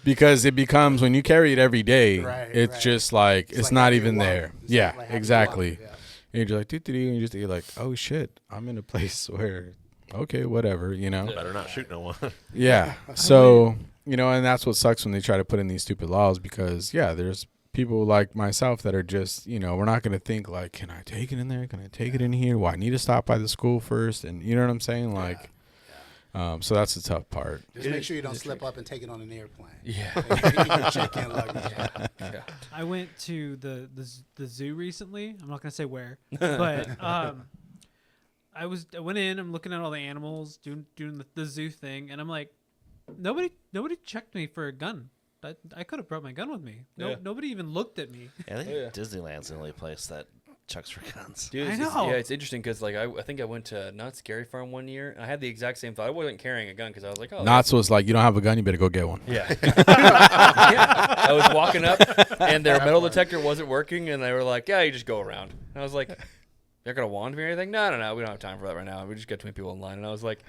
Because it becomes, when you carry it every day, Right, it's right. just like, it's like not having even a wallet. there. It's Yeah, like having a exactly. wallet, yeah. And you're like, doo-doo-doo, and you're like, oh shit, I'm in a place where, okay, whatever, Better not shoot no one. Yeah. So, and that's what sucks when they try to put in these stupid laws because, yeah, there's people like myself that are just, we're not going to think like, can I take it in there? Can I take it in here? Well, I need to stop by the school first. And you know what I'm saying? Like, so that's the tough part. Just make sure you don't slip up and take it on an airplane. Yeah. Check-in luggage. Yeah. I went to the zoo recently. I'm not gonna say where, but I went in. I'm looking at all the animals, doing the zoo thing, and I'm like, nobody checked me for a gun. I could have brought my gun with me. Yeah. Nobody even looked at me. Yeah, I think yeah. Disneyland's the only place that checks for guns. Dude, I it's, know. it's interesting because like I think I went to Not Scary Farm one year and I had the exact same thought. I wasn't carrying a gun because I was like, oh, Knott's was like, you don't have a gun, you better go get one. yeah. Yeah. I was walking up and their metal detector wasn't working and they were like, yeah, you just go around. And I was like, you're gonna wand me or anything? No, we don't have time for that right now. We just got too many people in line. And I was like,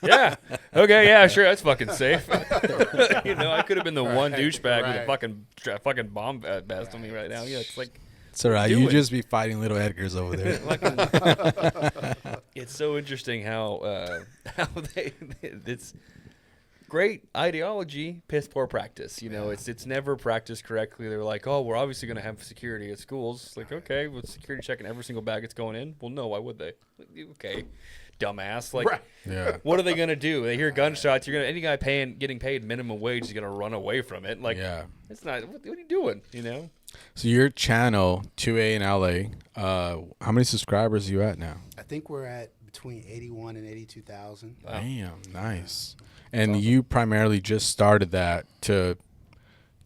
yeah, okay, yeah, sure, that's fucking safe. I could have been the one douchebag with a fucking bomb vest on me right now. Yeah, it's like. It's all right. Do You it. just be fighting little Edgars over there. It's so interesting how it's great ideology, piss poor practice. It's never practiced correctly. They're like, oh, we're obviously going to have security at schools. It's like, okay, with security checking every single bag it's going in. Well, no, why would they? Okay, dumbass. Like, Right. Yeah. what are they going to do? They hear gunshots. Any guy getting paid minimum wage is going to run away from it. Like, Yeah. it's not. What are you doing? So your channel, 2A in LA, how many subscribers are you at now? I think we're at between 81 and 82,000. Wow. Damn, nice. And you primarily just started that to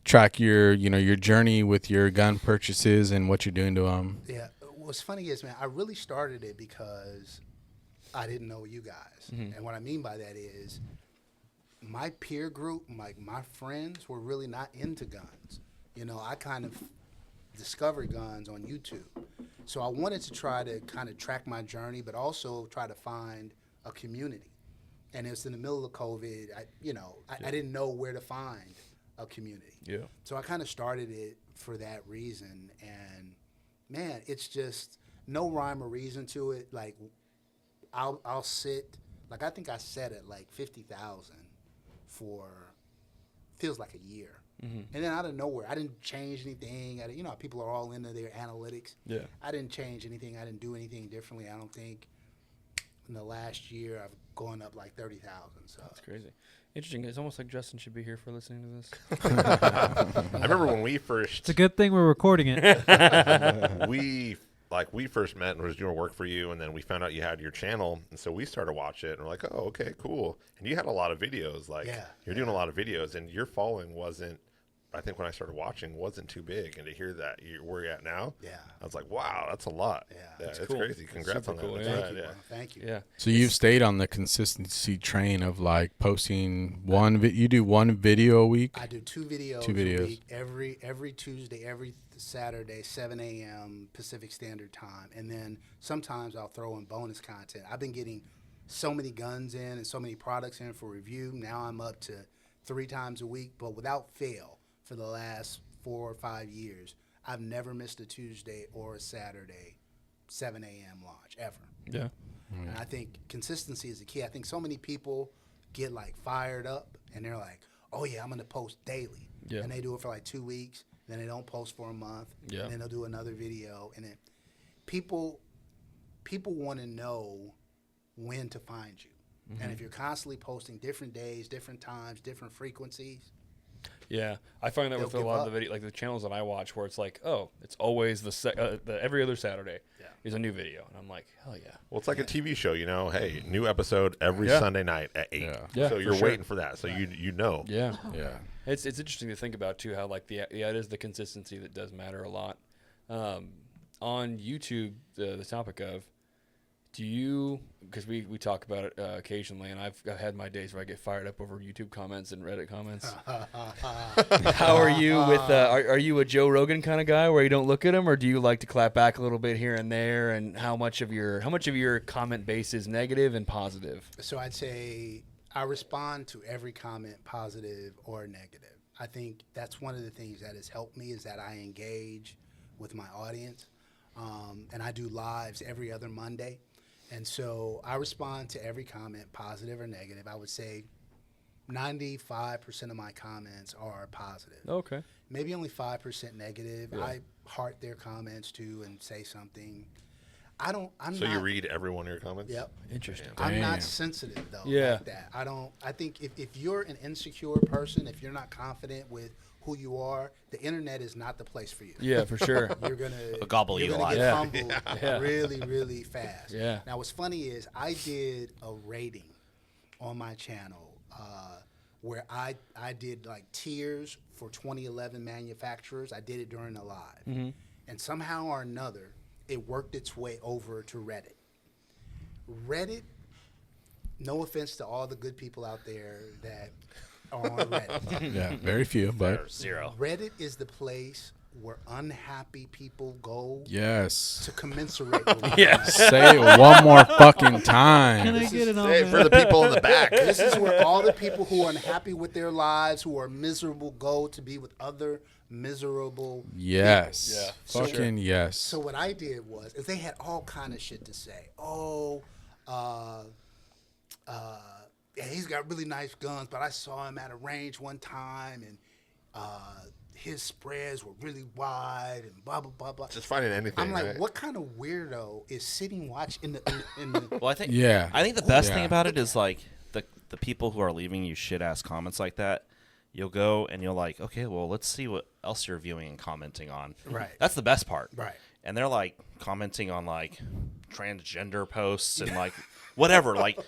track your journey with your gun purchases and what you're doing to them. Yeah. What's funny is, man, I really started it because I didn't know you guys. And what I mean by that is my peer group, my friends were really not into guns. I kind of discovered guns on YouTube. So I wanted to try to kind of track my journey, but also try to find a community. And it was in the middle of COVID. I didn't know where to find a community. Yeah. So I kind of started it for that reason. And man, it's just no rhyme or reason to it. Like I'll sit, like I think I set at like 50,000 for feels like a year. And then out of nowhere, I didn't change anything. People are all into their analytics. Yeah. I didn't change anything. I didn't do anything differently. I don't think in the last year I've gone up like 30,000. So That's crazy. Interesting. It's almost like Justin should be here for listening to this. I remember when we It's first a good thing we're recording it. we like we first met and was doing work for you, and then we found out you had your channel, and so we started watching it, and we're like, oh, okay, cool. And you had a lot of videos, like you're doing a lot of videos, and your following wasn't. I think when I started watching, wasn't too big, and to hear that where you're at now, I was like, wow, that's a lot. Yeah, it's cool. crazy. Congrats on that. Cool, Thank you. Yeah. So you've stayed on the consistency train of like posting you do one video a week? I do 2 videos a week, every Tuesday, every Saturday, 7 a.m. Pacific Standard Time. And then sometimes I'll throw in bonus content. I've been getting so many guns in and so many products in for review. Now I'm up to 3 times a week, but without fail, for the last 4 or 5 years, I've never missed a Tuesday or a Saturday 7 a.m. launch, ever. Yeah. And I think consistency is the key. I think so many people get like fired up and they're like, oh yeah, I'm going to post daily. Yeah. And they do it for like 2 weeks, then they don't post for a month, Yeah. and then they'll do another video. And people want to know when to find you. And if you're constantly posting different days, different times, different frequencies, yeah, I find that with a They'll lot give of the like the channels that I watch, where it's like, oh, it's always the every other Saturday is a new video, and I'm like, hell yeah. Well, it's like a TV show, you know. Hey, new episode every Sunday night at 8. Yeah, so for you're sure. waiting for that. So you know. Yeah, Yeah. It's interesting to think about too, how like it is the consistency that does matter a lot. On YouTube, the topic of, do you, because we talk about it occasionally, and I've had my days where I get fired up over YouTube comments and Reddit comments. How are you with, are you a Joe Rogan kind of guy where you don't look at them, or do you like to clap back a little bit here and there, and how much of your comment base is negative and positive? So I'd say I respond to every comment, positive or negative. I think that's one of the things that has helped me, is that I engage with my audience, and I do lives every other Monday. And so I respond to every comment, positive or negative. I would say 95% of my comments are positive. Okay. Maybe only 5% negative. I heart their comments too and say something. I'm So not, you read every one of your comments? Yep. Interesting. I'm Damn. not sensitive though. Yeah. Like that. I think if you're an insecure person, if you're not confident with who you are, the internet is not the place for you. Yeah, for sure. You're gonna gobble you're you gonna alive. get Yeah. humbled Yeah. really, really fast. Yeah. Now, what's funny is I did a rating on my channel where I did like tiers for 2011 manufacturers. I did it during a live, and somehow or another, it worked its way over to Reddit. Reddit. No offense to all the good people out there that are on Reddit. Yeah, very few, but Zero. Reddit is the place where unhappy people go yes. to commiserate with one Yes. Say it one more fucking time. Can I get it on Hey, that? for the people in the back. This is where all the people who are unhappy with their lives, who are miserable, go to be with other miserable. Yes. Yeah, Fucking yes. So what I did was, is they had all kind of shit to say. Yeah, he's got really nice guns, but I saw him at a range one time, and his spreads were really wide, and blah blah blah blah. Just finding anything. I'm like, right? what kind of weirdo is sitting watching in the Well, I think Yeah. I think the best Yeah. thing about it is like the people who are leaving you shit ass comments like that. You'll go and you'll like, okay, well, let's see what else you're viewing and commenting on. Right. That's the best part. Right. And they're like commenting on like transgender posts and like whatever. like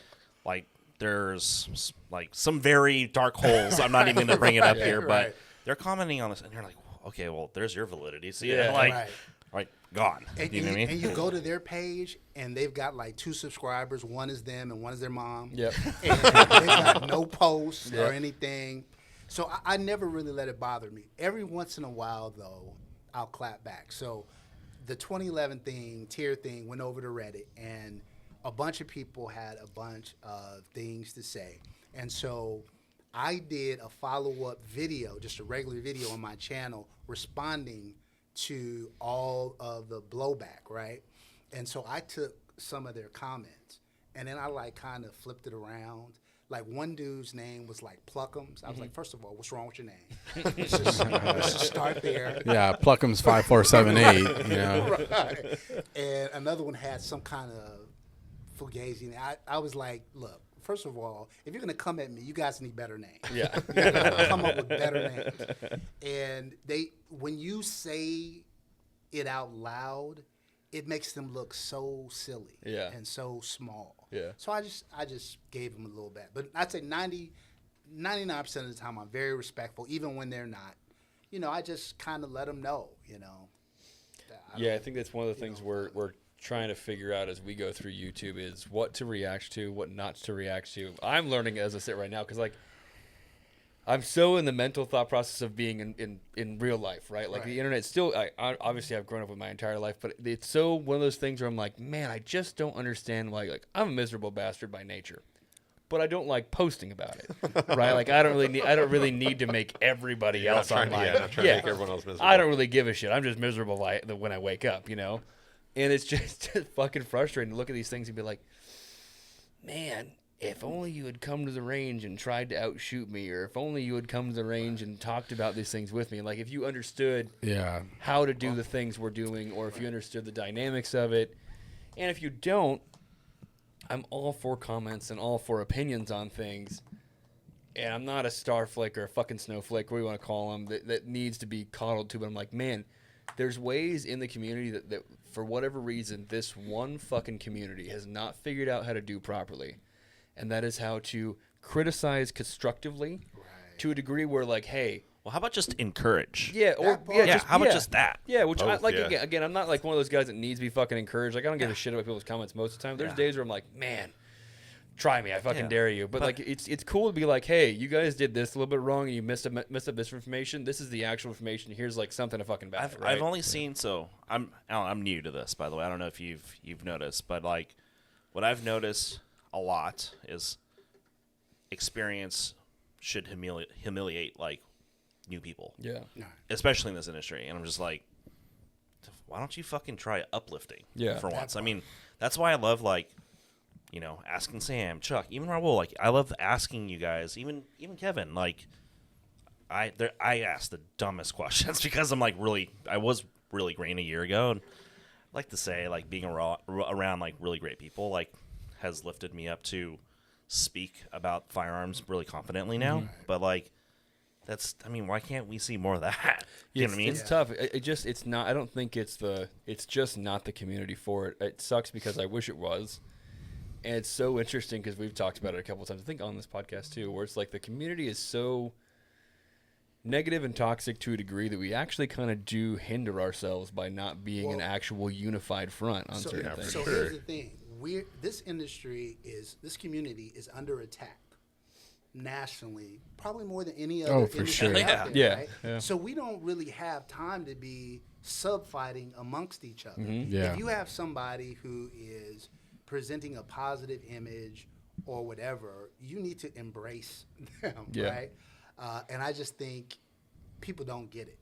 there's like some very dark holes. I'm not even gonna bring it up here, but Right. they're commenting on this, and you're like, okay, well, there's your validity. So Yeah. like, Right. like gone. And, you know what I mean? and you go to their page, and they've got like 2 subscribers. One is them, and one is their mom. Yep. And they've got no posts or anything. So I never really let it bother me. Every once in a while, though, I'll clap back. So the 2011 tier thing, went over to Reddit, and a bunch of people had a bunch of things to say. And so I did a follow-up video, just a regular video on my channel, responding to all of the blowback, right? And so I took some of their comments, and then I like kind of flipped it around. Like one dude's name was like Pluckums. I was like, first of all, what's wrong with your name? let's just start there. Yeah, Pluckham's 5478. You know. Right. And another one had some kind of fugazi. I was like, look, first of all, if you're gonna come at me, you guys need better names. Yeah. You gotta come up with better names. And when you say it out loud, it makes them look so silly and so small. Yeah. So I just gave them a little bit. But I'd say 99% of the time I'm very respectful, even when they're not. You know, I just kind of let them know, you know. I think that's one of the things we're trying to figure out as we go through YouTube is what to react to, what not to react to. I'm learning as I sit right now because, like, I'm so in the mental thought process of being in real life, right? Like, the internet still, I obviously I've grown up with my entire life, but it's so one of those things where I'm like, man, I just don't understand why. Like, I'm a miserable bastard by nature, but I don't like posting about it, right? Like, I don't really need to make everybody else online. Not trying to make everyone else miserable. I don't really give a shit. I'm just miserable when I wake up, you know? And it's just fucking frustrating to look at these things and be like, man, if only you had come to the range and tried to outshoot me, or if only you had come to the range and talked about these things with me. Like, if you understood how to do the things we're doing, or if you understood the dynamics of it. And if you don't, I'm all for comments and all for opinions on things. And I'm not a starflake or a fucking snowflake, what do you want to call them, that needs to be coddled to. But I'm like, man, there's ways in the community that for whatever reason, this one fucking community has not figured out how to do properly. And that is how to criticize constructively to a degree where, like, hey. Well, how about just encourage? Yeah, how about just that? Yeah, which again, I'm not like one of those guys that needs to be fucking encouraged. Like, I don't give a shit about people's comments most of the time. There's days where I'm like, man, try me, I fucking dare you. But like, it's cool to be like, hey, you guys did this a little bit wrong, and you missed up this information. This is the actual information. Here's like something to fucking back. I've only seen Alan, I'm new to this, by the way. I don't know if you've noticed, but like, what I've noticed a lot is experience should humiliate like new people. Yeah. Especially in this industry. And I'm just like, why don't you fucking try uplifting for once? I mean, that's why I love, like, you know, asking Sam, Chuck, even Raul. Like, I love asking you guys, even Kevin. Like, I ask the dumbest questions because I was really green a year ago. And I like to say, like, being around like really great people, like, has lifted me up to speak about firearms really confidently now. But like, why can't we see more of that? You know what I mean? It's tough. It's not. I don't think it's just not the community for it. It sucks because I wish it was. And it's so interesting because we've talked about it a couple of times, I think on this podcast too, where it's like the community is so negative and toxic to a degree that we actually kind of do hinder ourselves by not being an actual unified front on certain things. So here's the thing. This community is under attack nationally, probably more than any other industry out there, right? So we don't really have time to be sub-fighting amongst each other. If you have somebody who is presenting a positive image or whatever, you need to embrace them, right? And I just think people don't get it.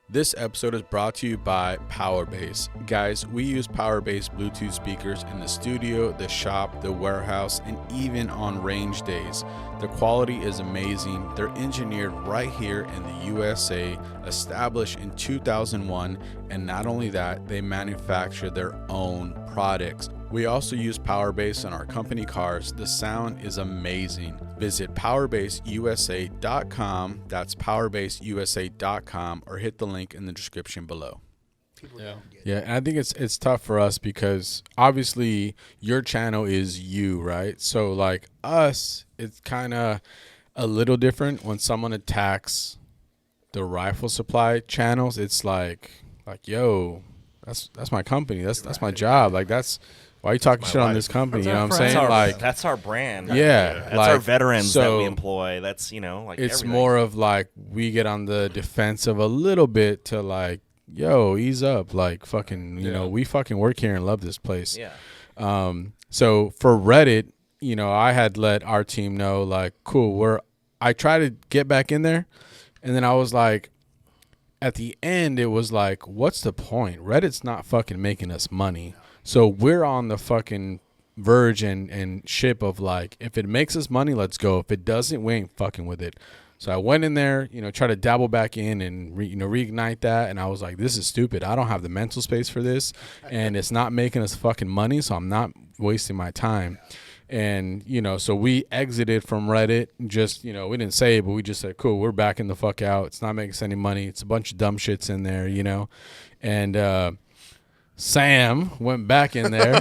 This episode is brought to you by Powerbase. Guys, we use Powerbase Bluetooth speakers in the studio, the shop, the warehouse, and even on range days. The quality is amazing. They're engineered right here in the USA, established in 2001, and not only that, they manufacture their own products. We also use Powerbase on our company cars. The sound is amazing. Visit powerbaseusa.com. That's powerbaseusa.com, or hit the link in the description below. Yeah, and I think it's tough for us because obviously your channel is you, right? So like us, it's kind of a little different when someone attacks the rifle supply channels. It's like yo, that's my company. That's my job. Like why are you talking shit on this company? You know what I'm saying? That's our brand. Yeah. That's our veterans that we employ. That's, it's everything. More of like we get on the defensive a little bit to like, yo, ease up. Like fucking, you know, we fucking work here and love this place. Yeah. So for Reddit, I had let our team know like, cool, I try to get back in there. And then I was like, at the end, it was like, what's the point? Reddit's not fucking making us money. So we're on the fucking verge and ship of like, if it makes us money, let's go. If it doesn't, we ain't fucking with it. So I went in there, try to dabble back in and reignite that. And I was like, this is stupid. I don't have the mental space for this. And it's not making us fucking money. So I'm not wasting my time. And, so we exited from Reddit. Just, we didn't say it, but we just said, cool, we're backing the fuck out. It's not making us any money. It's a bunch of dumb shits in there, And, Sam went back in there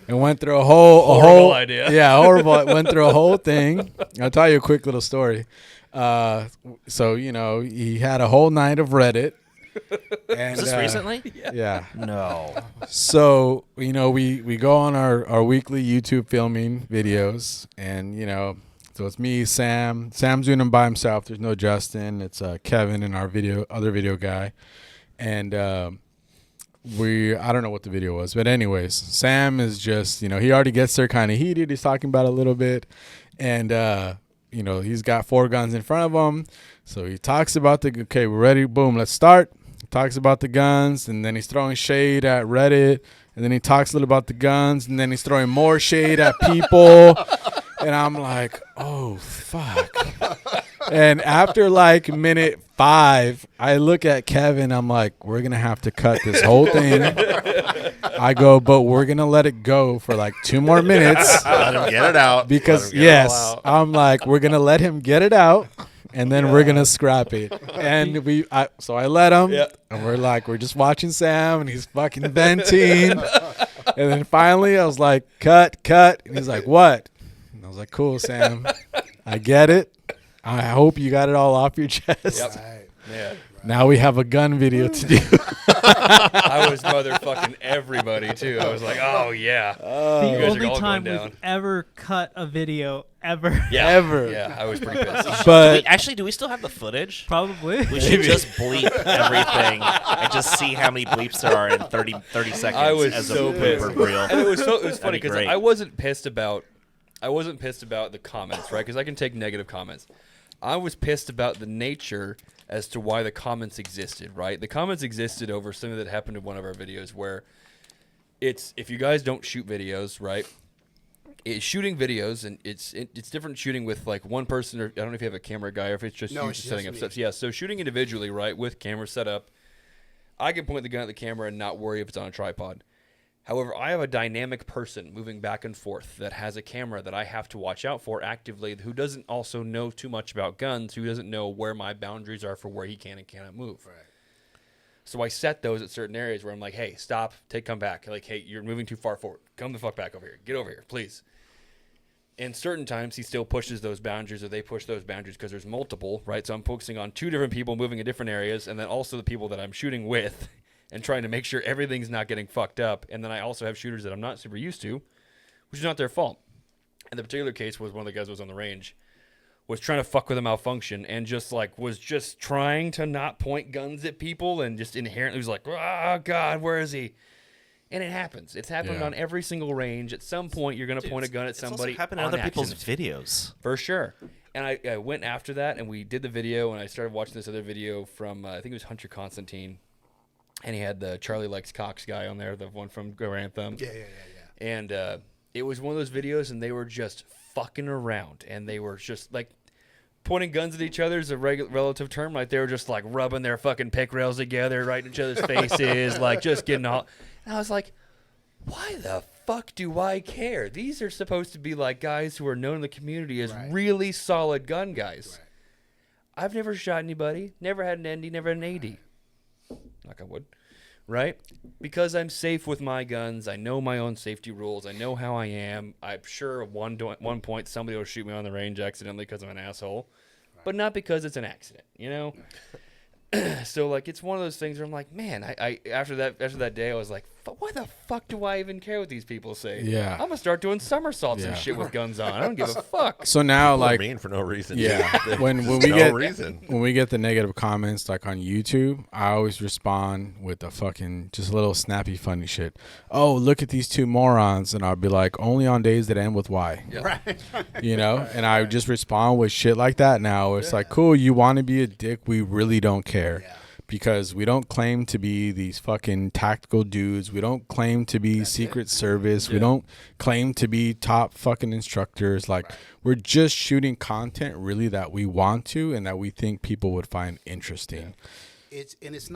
and went through a whole Horrible idea. Yeah, horrible. Went through a whole thing. I'll tell you a quick little story. So he had a whole night of Reddit. And, Is this recently? Yeah. No. So we go on our weekly YouTube filming videos, and so it's me, Sam. Sam's doing them by himself. There's no Justin. It's Kevin and our other video guy, and I don't know what the video was, but anyways, Sam is just he already gets there kind of heated. He's talking about it a little bit, and he's got 4 guns in front of him, so he talks about okay, we're ready, boom, let's start. He talks about the guns, and then he's throwing shade at Reddit, and then he talks a little about the guns, and then he's throwing more shade at people. And I'm like, oh, fuck. And after like minute 5, I look at Kevin. I'm like, we're going to have to cut this whole thing. I go, but we're going to let it go for like 2 more minutes. Let him get it out. Because, yes, I'm like, we're going to let him get it out. And then we're going to scrap it. And so I let him. Yep. And we're just watching Sam. And he's fucking venting. And then finally I was like, cut. And he's like, what? I was like, cool, Sam. I get it. I hope you got it all off your chest. Yep. Right. Yeah. Now we have a gun video to do. I was motherfucking everybody, too. I was like, oh, yeah. The only time we've ever cut a video ever. Yeah. Ever. Yeah, I was pretty pissed. But do we still have the footage? Probably. We should just bleep everything and just see how many bleeps there are in 30 seconds I was as so a pissed. blooper reel. And it was funny because great. I wasn't pissed about the comments, right? Because I can take negative comments. I was pissed about the nature as to why the comments existed, right? The comments existed over something that happened in one of our videos where if you guys don't shoot videos, right? It's shooting videos, and it's different shooting with like one person, or I don't know if you have a camera guy or if it's just you setting up stuff. Yeah, so shooting individually, right, with camera set up, I can point the gun at the camera and not worry if it's on a tripod. However, I have a dynamic person moving back and forth that has a camera that I have to watch out for actively, who doesn't also know too much about guns, who doesn't know where my boundaries are for where he can and cannot move. Right. So I set those at certain areas where I'm like, hey, stop, come back. Like, hey, you're moving too far forward. Come the fuck back over here. Get over here, please. And certain times he still pushes those boundaries, or they push those boundaries because there's multiple, right? So I'm focusing on 2 different people moving in different areas, and then also the people that I'm shooting with, and trying to make sure everything's not getting fucked up. And then I also have shooters that I'm not super used to, which is not their fault. And the particular case was one of the guys who was on the range was trying to fuck with a malfunction and was just trying to not point guns at people, and just inherently was like, oh, God, where is he? And it happens. It's happened on every single range. At some point, you're going to point a gun at somebody. It's also happened in other people's videos. For sure. And I went after that, and we did the video, and I started watching this other video from, I think it was Hunter Constantine. And he had the Charlie Likes Cox guy on there, the one from Go Anthem. Yeah. And it was one of those videos, and they were just fucking around. And they were just, like, pointing guns at each other is a relative term. Like, they were just, like, rubbing their fucking pick rails together, right in each other's faces, like, just getting all... And I was like, why the fuck do I care? These are supposed to be, like, guys who are known in the community as really solid gun guys. Right. I've never shot anybody, never had an ND, never had an AD. Like I would, right? Because I'm safe with my guns. I know my own safety rules. I know how I am. I'm sure at one point somebody will shoot me on the range accidentally because I'm an asshole, but not because it's an accident, you know? So, like, it's one of those things where I'm like, man, I after that day, I was like, why the fuck do I even care what these people say? Yeah. I'm going to start doing somersaults and shit with guns on. I don't give a fuck. So now, People like... are mean for no reason. Yeah. when we get the negative comments, like, on YouTube, I always respond with a fucking, just a little snappy, funny shit. Oh, look at these 2 morons. And I'll be like, only on days that end with Y. Yeah. Right. You know? And I just respond with shit like that now. It's like, cool, you want to be a dick. We really don't care. Yeah. Because we don't claim to be these fucking tactical dudes. We don't claim to be Secret Service. Yeah. We don't claim to be top fucking instructors. Like, we're just shooting content really that we want to and that we think people would find interesting. Yeah. It's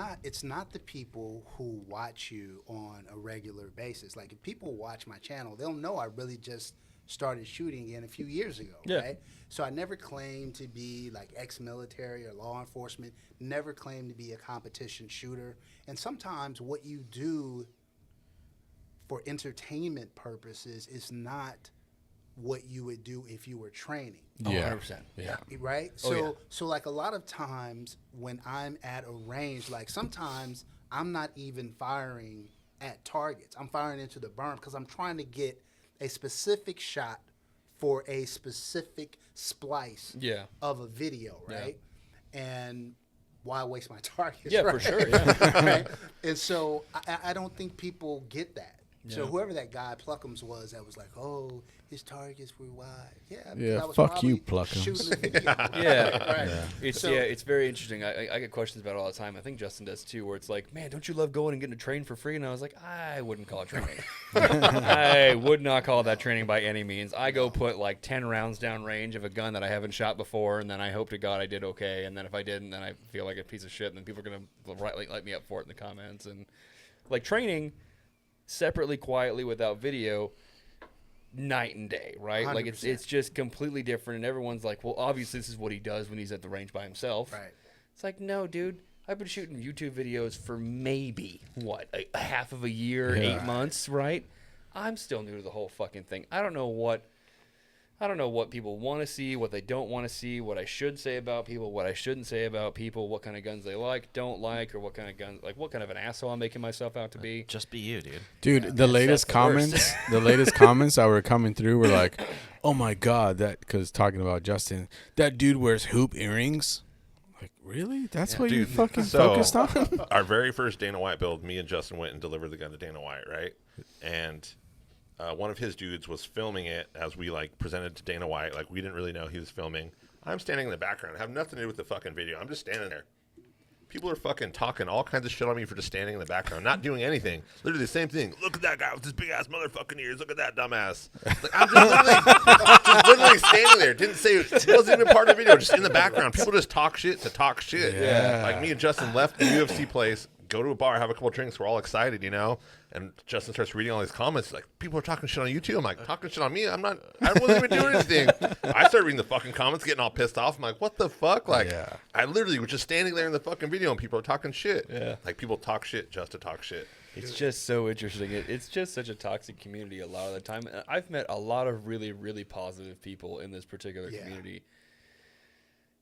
not the people who watch you on a regular basis. Like, if people watch my channel, they'll know I really just started shooting again a few years ago, right? So I never claimed to be like ex-military or law enforcement, never claimed to be a competition shooter. And sometimes what you do for entertainment purposes is not what you would do if you were training. Yeah. 100%. Yeah. Right? So like a lot of times when I'm at a range, like sometimes I'm not even firing at targets. I'm firing into the berm because I'm trying to get a specific shot for a specific splice of a video, right? And why waste my targets? Yeah, right? for sure. Yeah. Right? And so I don't think people get that. So whoever that guy Pluckums was that was like, oh, his targets were wide. Yeah, I was fuck you, probably Pluckums. shooting a video. Yeah. Right. It's very interesting. I get questions about it all the time. I think Justin does too, where it's like, man, don't you love going and getting to train for free? And I was like, I wouldn't call it training. I would not call that training by any means. I go put like 10 rounds down range of a gun that I haven't shot before, and then I hope to God I did okay. And then if I didn't, then I feel like a piece of shit, and then people are going to light me up for it in the comments. And like training separately, quietly, without video, night and day, right? 100%. Like it's just completely different, and everyone's like, well, obviously this is what he does when he's at the range by himself. Right. It's like, no, dude, I've been shooting YouTube videos for maybe a half of a year, 8 months, right? I'm still new to the whole fucking thing. I don't know what people want to see, what they don't want to see, what I should say about people, what I shouldn't say about people, what kind of guns they like, don't like, or what kind of guns, like what kind of an asshole I'm making myself out to be. Just be you, dude. Dude, the latest the worst. comments, the latest comments that were coming through were like, "Oh my god, that," because talking about Justin, that dude wears hoop earrings. Like, really? That's what you fucking focused on? Our very first Dana White build, me and Justin went and delivered the gun to Dana White, right? And one of his dudes was filming it as we like presented to Dana White. Like, we didn't really know he was filming. I'm standing in the background. I have nothing to do with the fucking video. I'm just standing there. People are fucking talking all kinds of shit on me for just standing in the background, not doing anything. Literally the same thing. Look at that guy with his big ass motherfucking ears. Look at that dumbass. Like, I'm just literally standing there. Didn't say it wasn't even part of the video. Just in the background. People just talk shit to talk shit. Yeah. Like me and Justin left the UFC place, go to a bar, have a couple of drinks. We're all excited, you know. And Justin starts reading all these comments. Like, people are talking shit on YouTube. I'm like, talking shit on me? I wasn't even doing anything. I started reading the fucking comments, getting all pissed off. I'm like, what the fuck? Like, I literally was just standing there in the fucking video, and people are talking shit. Yeah. Like, people talk shit just to talk shit. It's just so interesting. It's just such a toxic community a lot of the time. And I've met a lot of really, really positive people in this particular community.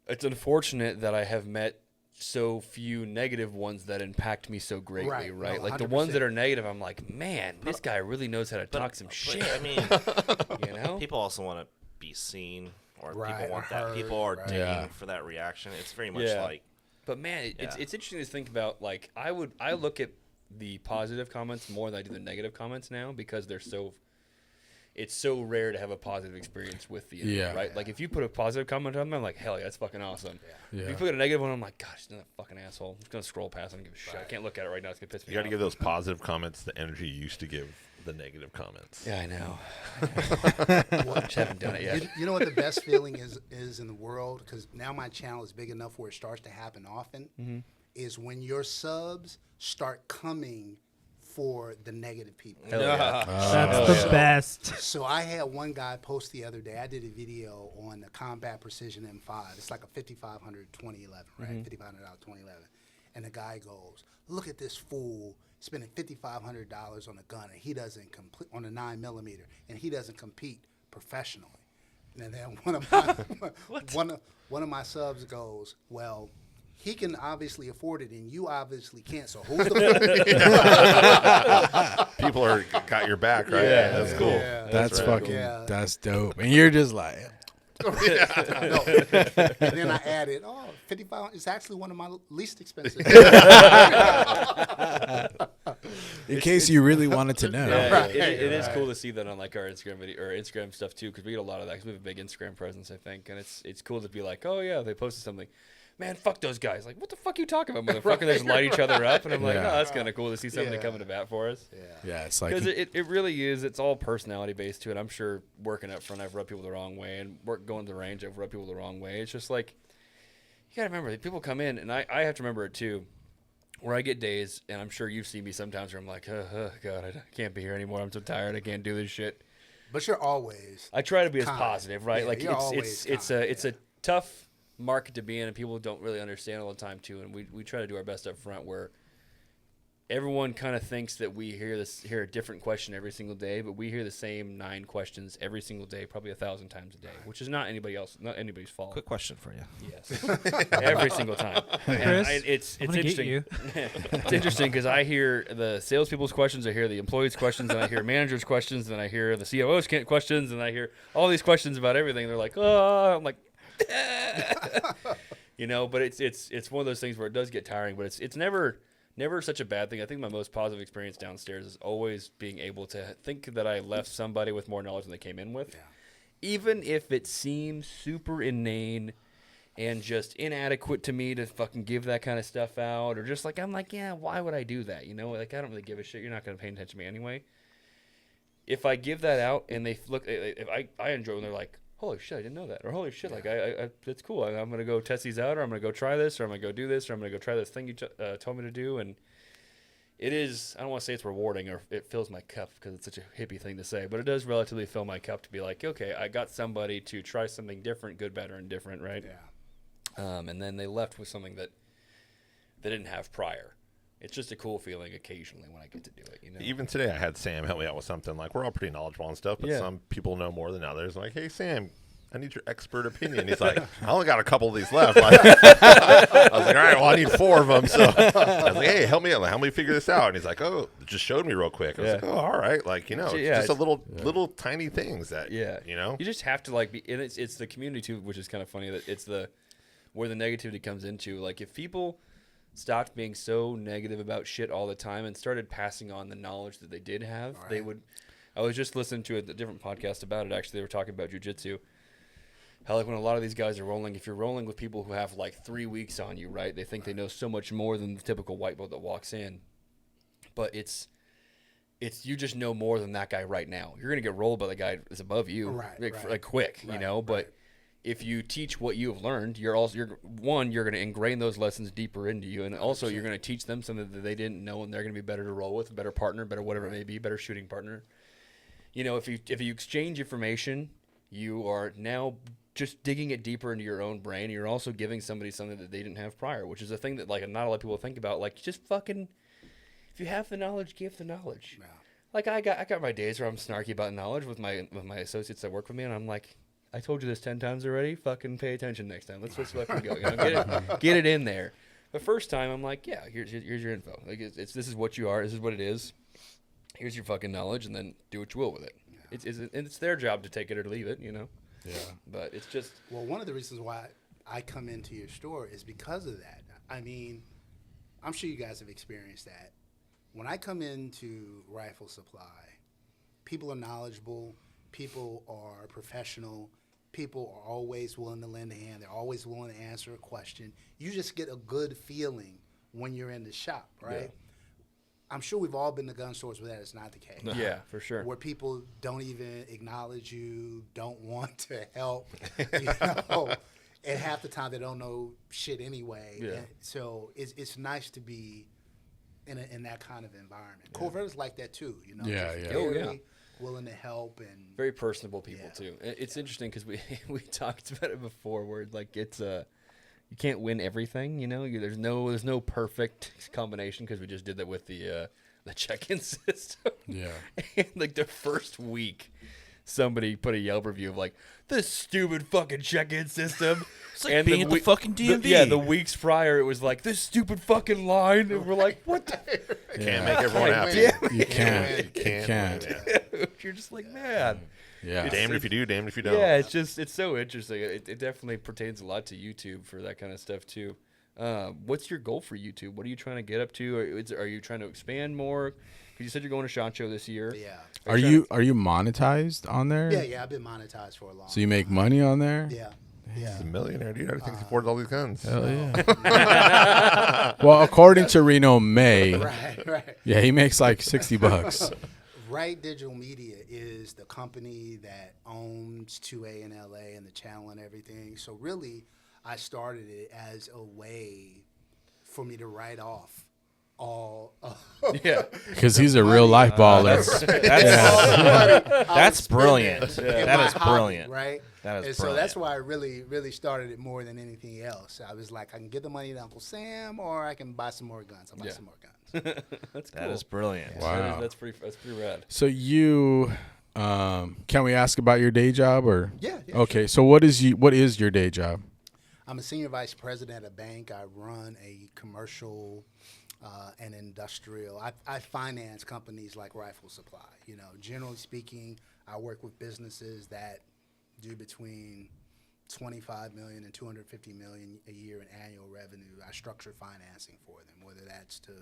It's unfortunate that I have met so few negative ones that impact me so greatly, right? No, like the ones that are negative, I'm like, man, this guy really knows how to talk some shit. I mean, you know, people also want to be seen, or Right, people want or that. heard, People are right. digging for that reaction. It's very much like. But man, it's interesting to think about. Like I look at the positive comments more than I do the negative comments now because it's so rare to have a positive experience with the internet, right? Like if you put a positive comment on them, I'm like, hell yeah, that's fucking awesome. Yeah. If you put a negative one, I'm like, gosh, he's not a fucking asshole. I'm just gonna scroll past and give a shit. I can't look at it right now. It's gonna piss me off. You got to give those positive comments the energy you used to give the negative comments. Yeah, I know. Just haven't done it yet. You know what the best feeling is in the world? Because now my channel is big enough where it starts to happen often, is when your subs start coming for the negative people. That's the best. So I had one guy post the other day. I did a video on the Combat Precision M5. It's like a 5500 2011, right? $5,500 2011. And the guy goes, "Look at this fool spending $5,500 on a gun, and he doesn't complete on a 9mm, and he doesn't compete professionally." And then one of my subs goes, "Well, he can obviously afford it, and you obviously can't. So who's the People are got your back, right? Yeah, That's cool. Yeah. That's right. fucking, that's dope. And you're just like, No. And then I added, 55. It's actually one of my least expensive. in case you really wanted to know. Yeah, it is cool to see that on like our Instagram video or Instagram stuff too, because we get a lot of that. Cause we have a big Instagram presence, I think, and it's cool to be like, oh yeah, they posted something. Man, fuck those guys. Like, what the fuck are you talking about, motherfucker? They just light each other up, and I'm like, oh, that's kind of cool to see somebody coming to bat for us. Yeah, it's like Because it really is. It's all personality based to it. I'm sure working up front, I've rubbed people the wrong way, and going to the range, I've rubbed people the wrong way. It's just like, you got to remember, people come in, and I have to remember it too, where I get days, and I'm sure you've seen me sometimes where I'm like, God, I can't be here anymore. I'm so tired. I can't do this shit. But you're always. I try to be as kind. positive, right? Yeah, like you're always it's kind, a tough market to be in, and people don't really understand all the time too. And we try to do our best up front where everyone kind of thinks that we hear a different question every single day, but we hear the same 9 questions every single day, probably 1,000 times a day, which is not anybody's fault. Quick question for you. Yes, every single time. And Chris, it's I'm gonna get interesting. you. It's interesting because I hear the salespeople's questions, I hear the employees' questions, and I hear managers' questions, and I hear the COO's questions, and I hear all these questions about everything. They're like, oh, I'm like, but it's one of those things where it does get tiring, but it's never such a bad thing. I think my most positive experience downstairs is always being able to think that I left somebody with more knowledge than they came in with. Yeah. Even if it seems super inane and just inadequate to me to fucking give that kind of stuff out, or just like, I'm like, yeah, why would I do that? Like, I don't really give a shit. You're not going to pay attention to me anyway. If I give that out and they look, if I enjoy when they're like, holy shit, I didn't know that. Or holy shit, like, that's cool. I'm going to go test these out, or I'm going to go try this, or I'm going to go do this, or I'm going to go try this thing you told me to do. And it is, I don't want to say it's rewarding or it fills my cup because it's such a hippie thing to say, but it does relatively fill my cup to be like, okay, I got somebody to try something different, good, better, and different, right? Yeah. And then they left with something that they didn't have prior. It's just a cool feeling occasionally when I get to do it, Even today, I had Sam help me out with something. Like, we're all pretty knowledgeable and stuff, but some people know more than others. I'm like, hey, Sam, I need your expert opinion. He's like, I only got a couple of these left. I was like, all right, well, I need 4 of them. So I was like, hey, help me out. Like, help me figure this out. And he's like, oh, just showed me real quick. I was like, oh, all right. Like, it's just a little tiny things that, You just have to, like, be, and it's the community, too, which is kind of funny that it's where the negativity comes into. Like, if people stopped being so negative about shit all the time and started passing on the knowledge that they did have, they would. I was just listening to a different podcast about it. Actually, they were talking about jiu-jitsu. How, like, when a lot of these guys are rolling, if you're rolling with people who have like 3 weeks on you, right? They think they know so much more than the typical white belt that walks in. But it's you just know more than that guy right now. You're gonna get rolled by the guy that's above you, like quick, But if you teach what you have learned, you're going to ingrain those lessons deeper into you, and also you're going to teach them something that they didn't know, and they're going to be better to roll with, a better partner, better whatever it may be, better shooting partner. If you exchange information, you are now just digging it deeper into your own brain. You're also giving somebody something that they didn't have prior, which is a thing that, like, not a lot of people think about. Like, just fucking, if you have the knowledge, give the knowledge. Yeah. Like, I got my days where I'm snarky about knowledge with my associates that work with me, and I'm like, I told you this 10 times already. Fucking pay attention next time. Let's just fucking go. Get it in there. The first time, I'm like, yeah, here's your info. Like, this is what you are. This is what it is. Here's your fucking knowledge, and then do what you will with it. Yeah. It's their job to take it or leave it, Yeah. But it's just. Well, one of the reasons why I come into your store is because of that. I mean, I'm sure you guys have experienced that. When I come into Rifle Supply, people are knowledgeable. People are professional. People are always willing to lend a hand. They're always willing to answer a question. You just get a good feeling when you're in the shop, right? Yeah. I'm sure we've all been to gun stores where that is not the case. Yeah, for sure. Where people don't even acknowledge you, don't want to help, and half the time they don't know shit anyway. Yeah. And so it's nice to be in that kind of environment. Yeah. Corvettes like that too, willing to help and very personable people too. It's interesting because we talked about it before, where like it's you can't win everything, There's no perfect combination because we just did that with the check-in system. Yeah. And like the first week, somebody put a Yelp review of like this stupid fucking check-in system. It's like being at the fucking DMV. The weeks prior, it was like this stupid fucking line, and we're like, what the? Can't make everyone happy. You can't. You're just like, man. Yeah. Damned if you do, damned if you don't. Yeah, it's so interesting. It definitely pertains a lot to YouTube for that kind of stuff too. What's your goal for YouTube? What are you trying to get up to? Are you trying to expand more? Because you said you're going to SHOT Show this year. Yeah. Are you monetized on there? Yeah. I've been monetized for a long time. So you make money on there? Yeah. He's a millionaire, dude. I think he afforded all these guns. Hell yeah. Well, according to Reno May, right. Yeah, he makes like $60. Wright Digital Media is the company that owns 2A in LA and the channel and everything. So really, I started it as a way for me to write off all. Yeah. Because he's a real life baller. That's brilliant. That is hobby, brilliant. Right? That is and so brilliant. that's why I really, really started it more than anything else. I was like, I can give the money to Uncle Sam, or I can buy some more guns. I'll buy some more guns. That's cool. That is brilliant. Wow. That's pretty rad. So you, can we ask about your day job or? Yeah. Okay. So what is your day job? I'm a senior vice president at a bank. I run a commercial and industrial. I finance companies like Rifle Supply. You know, generally speaking, I work with businesses that do between 25 million and 250 million a year in annual revenue. I structure financing for them, whether that's to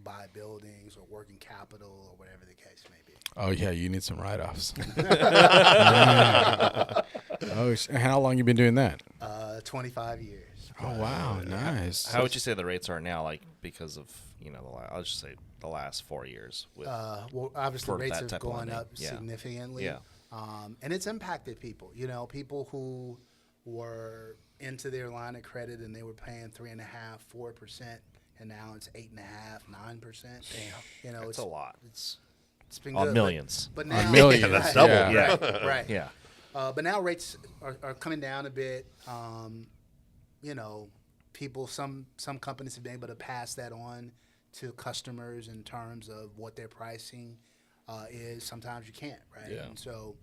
buy buildings or working capital or whatever the case may be. Oh yeah, you need some write-offs. Oh, how long you been doing that? 25 years. Oh wow, nice. How would you say the rates are now? Like because of I'll just say the last 4 years. With Well, obviously for rates that have type of gone lending. up Yeah. significantly. Yeah. And it's impacted people. You know, people who were into their line of credit and they were paying 3.5%, 4%, and now it's 8.5%, 9%. Damn, you know, That's a lot. It's been On good, millions. but now millions, that's right, double. Yeah. right. Yeah. But now rates are coming down a bit. You know, some companies have been able to pass that on to customers in terms of what their pricing is. Sometimes you can't, right? Yeah. And so,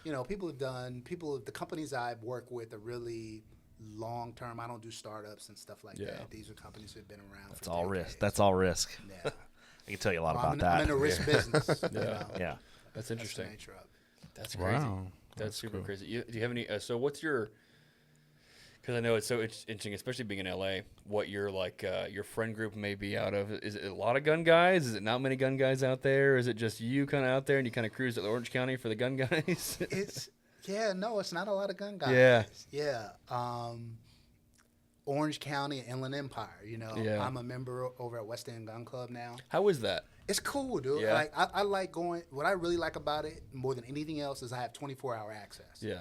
you know, the companies I've worked with are really long term. I don't do startups and stuff like that. These are companies that have been around. That's for all decades. risk. That's all risk. Yeah. I can tell you a lot Well, about that. I'm in a risk business. You know? Yeah. That's That's the interesting. nature of it. That's crazy. Wow, That's super crazy. Do you have any? So what's your? Because I know it's so interesting, especially being in LA. What your your friend group may be out of? Is it a lot of gun guys? Is it not many gun guys out there? Is it just you kind of out there and you kind of cruise at Orange County for the gun guys? It's not a lot of gun guys. Yeah. Orange County and Inland Empire. You know, Yeah. I'm a member over at West End Gun Club now. How is that? It's cool, dude. Yeah. Like I like going. What I really like about it more than anything else is I have 24-hour access. Yeah.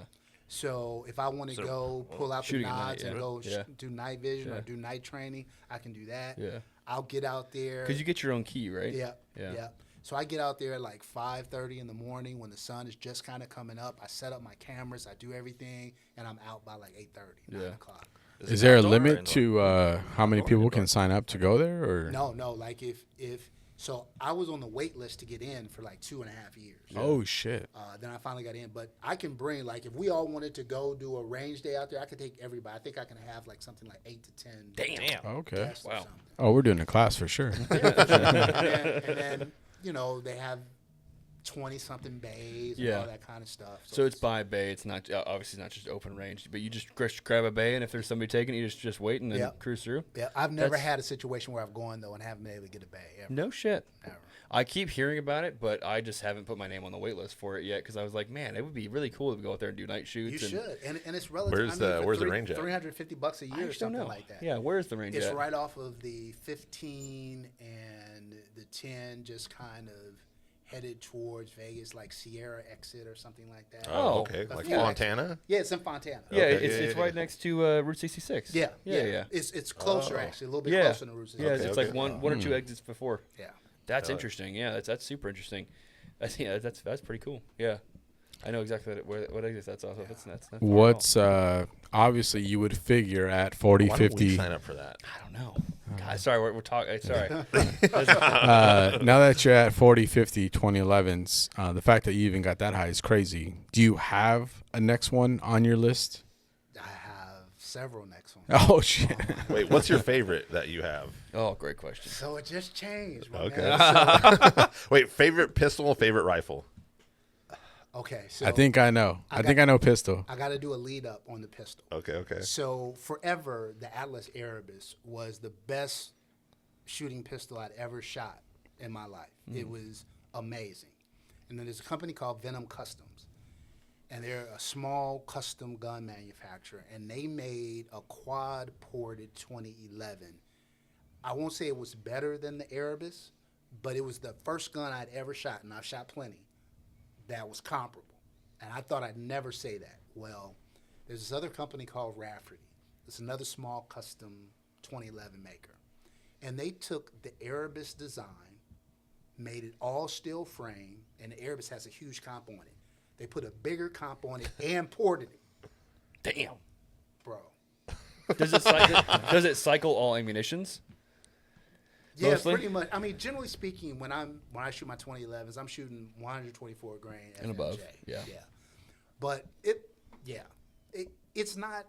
So if I want to go pull out the Shooting at night, nods and yeah. go Yeah. do night vision Yeah. or do night training, I can do that. Yeah. I'll get out there. Because you get your own key, right? Yeah. Yeah. So I get out there at like 5:30 in the morning when the sun is just kind of coming up. I set up my cameras, I do everything, and I'm out by like 8:30, 9 o'clock. Is there a outdoor or limit indoor? to how many people can sign up to go there? Or No. Like if so, I was on the wait list to get in for like 2.5 years. Oh shit! Then I finally got in, but I can bring like if we all wanted to go do a range day out there, I could take everybody. I think I can have like something like 8 to 10. Damn. Okay. guests or Wow. something. Oh, we're doing a class for sure. and then you know they have 20-something bays and Yeah. all that kind of stuff. So it's by bay. It's not obviously not just open range, but you just grab a bay, and if there's somebody taking it, you just wait and then Yep. cruise through. Yeah, I've never That's- had a situation where I've gone though and haven't been able to get a bay. Ever. No shit. Never. I keep hearing about it, but I just haven't put my name on the wait list for it yet because I was like, man, it would be really cool to go out there and do night You shoots. should, and it's relative. Where's the range at? $350 a I year or just don't something know. like that. Yeah, where's the range It's at? right off of the 15 and the 10, just kind of headed towards Vegas, like Sierra exit or something like that. Oh, okay. a Like few Fontana? Yeah, it's in Fontana. Yeah, Okay, it's yeah, right yeah. next to Route 66. Yeah, yeah. It's closer actually, a little bit Yeah, closer to Route 66. yeah. Okay, It's okay. like one or two exits before. Yeah. That's interesting. Yeah, that's super interesting. That's pretty cool. Yeah, I know exactly what exit that's off of. That's not far at all. What's obviously you would figure at 40, Why don't we 50. sign up for that? I don't know. God, sorry, we're talking. Sorry. Now that you're at 40, 50, 2011s, the fact that you even got that high is crazy. Do you have a next one on your list? I have several next ones. Oh shit! Wait, what's your favorite that you have? Oh, great question. So it just changed. My Okay. man. So- Wait, favorite pistol, favorite rifle? okay, so I think I know. I think I know pistol. I got to do a lead up on the pistol. Okay. So forever, the Atlas Erebus was the best shooting pistol I'd ever shot in my life. It was amazing. And then there's a company called Venom Customs, and they're a small custom gun manufacturer, and they made a quad-ported 2011. I won't say it was better than the Erebus, but it was the first gun I'd ever shot, and I've shot plenty, that was comparable. And I thought I'd never say that. Well, there's this other company called Rafferty. It's another small custom 2011 maker. and they took the Erebus design, made it all steel frame, and the Erebus has a huge comp on it. They put a bigger comp on it and ported it. Damn. Bro. Does it cycle all ammunitions? Yeah, Mostly? pretty much. I mean, generally speaking, when I shoot my 2011s, I'm shooting 124 grain and FMJ. above. Yeah. But it's not.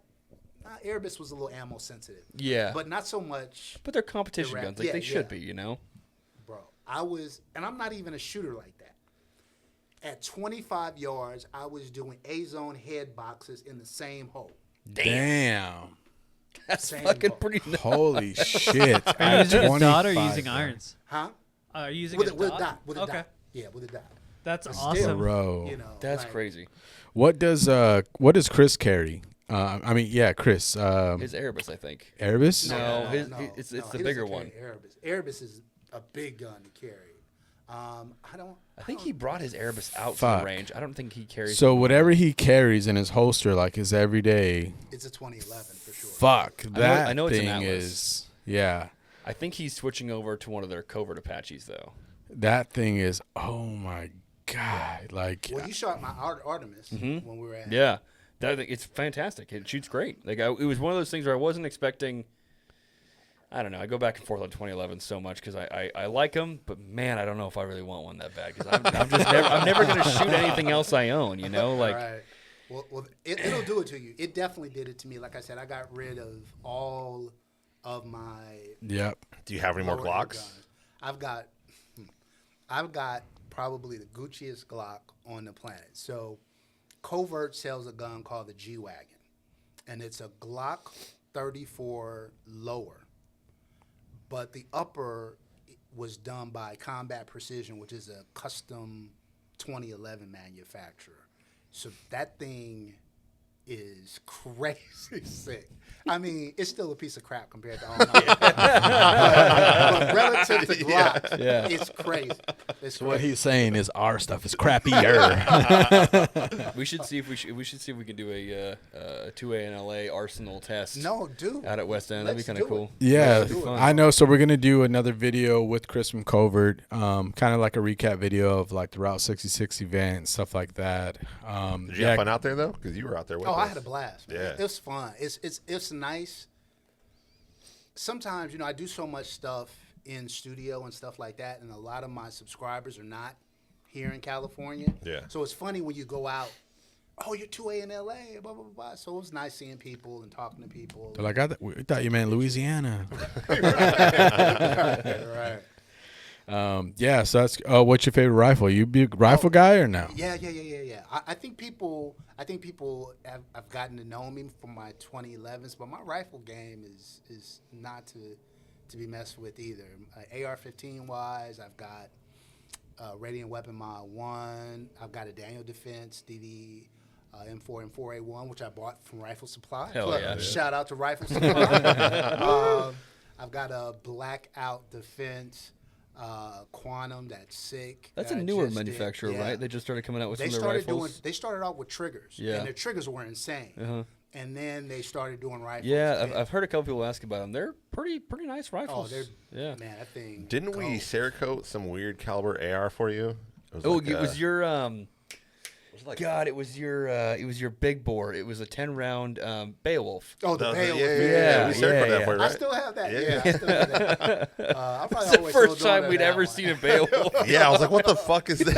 Erebus was a little ammo sensitive. Yeah. But not so much. But they're competition the guns. Like they should be, you know? Bro, and I'm not even a shooter like that. At 25 yards, I was doing A-zone head boxes in the same hole. Damn. That's Same fucking hole. pretty nuts. Holy shit. Are you using a dot or 25, using bro. irons? Huh? Are you using With a a dot? dot. With a Okay. dot. Yeah, with a dot. That's But awesome. still, Bro. You know, That's like, crazy. What does Chris carry? Chris. His Erebus, I think. Erebus? No, it's he the doesn't bigger carry one. Erebus. Erebus is a big gun to carry. I think he brought his Erebus out to Fuck. the range. I don't think he carries. So whatever he carries in his holster, like his everyday, It's a 2011 for sure. fuck, that I know it's an thing Atlas. is, yeah. I think he's switching over to one of their covert Apaches, though. That thing is, oh my God. Like, Well, you shot my Artemis when we were at. Yeah, it's fantastic. It shoots great. Like it was one of those things where I wasn't expecting. I don't know. I go back and forth on 2011 so much because I like them, but man, I don't know if I really want one that bad because I'm never going to shoot anything else I own. You know, like. Right. Well, it'll do it to you. It definitely did it to me. Like I said, I got rid of all of my. yep. Do you have any more lower end Glocks? guns. I've got probably the Gucciest Glock on the planet. So, Covert sells a gun called the G-Wagon, and it's a Glock 34 lower, but the upper was done by Combat Precision, which is a custom 2011 manufacturer. So that thing is crazy sick. I mean, it's still a piece of crap compared to all my but relative to Glock, Yeah. it's crazy. It's So what crazy. he's saying is our stuff is crappier. We should see if we can do a 2A and LA arsenal test. No, dude. Out at West End, that'd be Let's kind of do it. cool. Yeah, Let's do it. I know. So we're gonna do another video with Chris from Covert, kind of like a recap video of like the Route 66 event and stuff like that. Did you have fun out there though? Because you were out there with Oh, us. I had a blast. Man. Yeah. It was fun. It's nice. Sometimes, I do so much stuff in studio and stuff like that, and a lot of my subscribers are not here in California. Yeah. So it's funny when you go out, oh, you're 2A in LA, blah, blah, blah. So it was nice seeing people and talking to people. They're like, we thought you meant Louisiana. right. Yeah. So that's what's your favorite rifle? You be a rifle guy or no? Yeah. I think people have gotten to know me from my 2011s, but my rifle game is not to be messed with either. AR-15 wise, I've got Radiant Weapon Mod 1. I've got a Daniel Defense DD M4 and 4A1, which I bought from Rifle Supply. Hell yeah. Shout out to Rifle Supply. I've got a Blackout Defense. Quantum, that's sick. That's that a I newer just did. manufacturer, Yeah. right? They just started coming out with They some of their started rifles. They started out with triggers, Yeah. and their triggers were insane. Uh-huh. And then they started doing rifles. Yeah, and- I've heard a couple people ask about them. They're pretty nice oh, rifles. they're yeah. man, that thing. Didn't we goes. Cerakote some weird caliber AR for you? It Oh, like it was your like- God, it was your big bore. It was a 10-round Beowulf. Oh, the Beowulf. Yeah. Yeah, We Cerakoted yeah, that for you, I right? still have that. Yeah. Yeah, I still have that. I probably It's the always first still doing time we'd that ever one. seen a Beowulf. Yeah, I was like, what the fuck is this?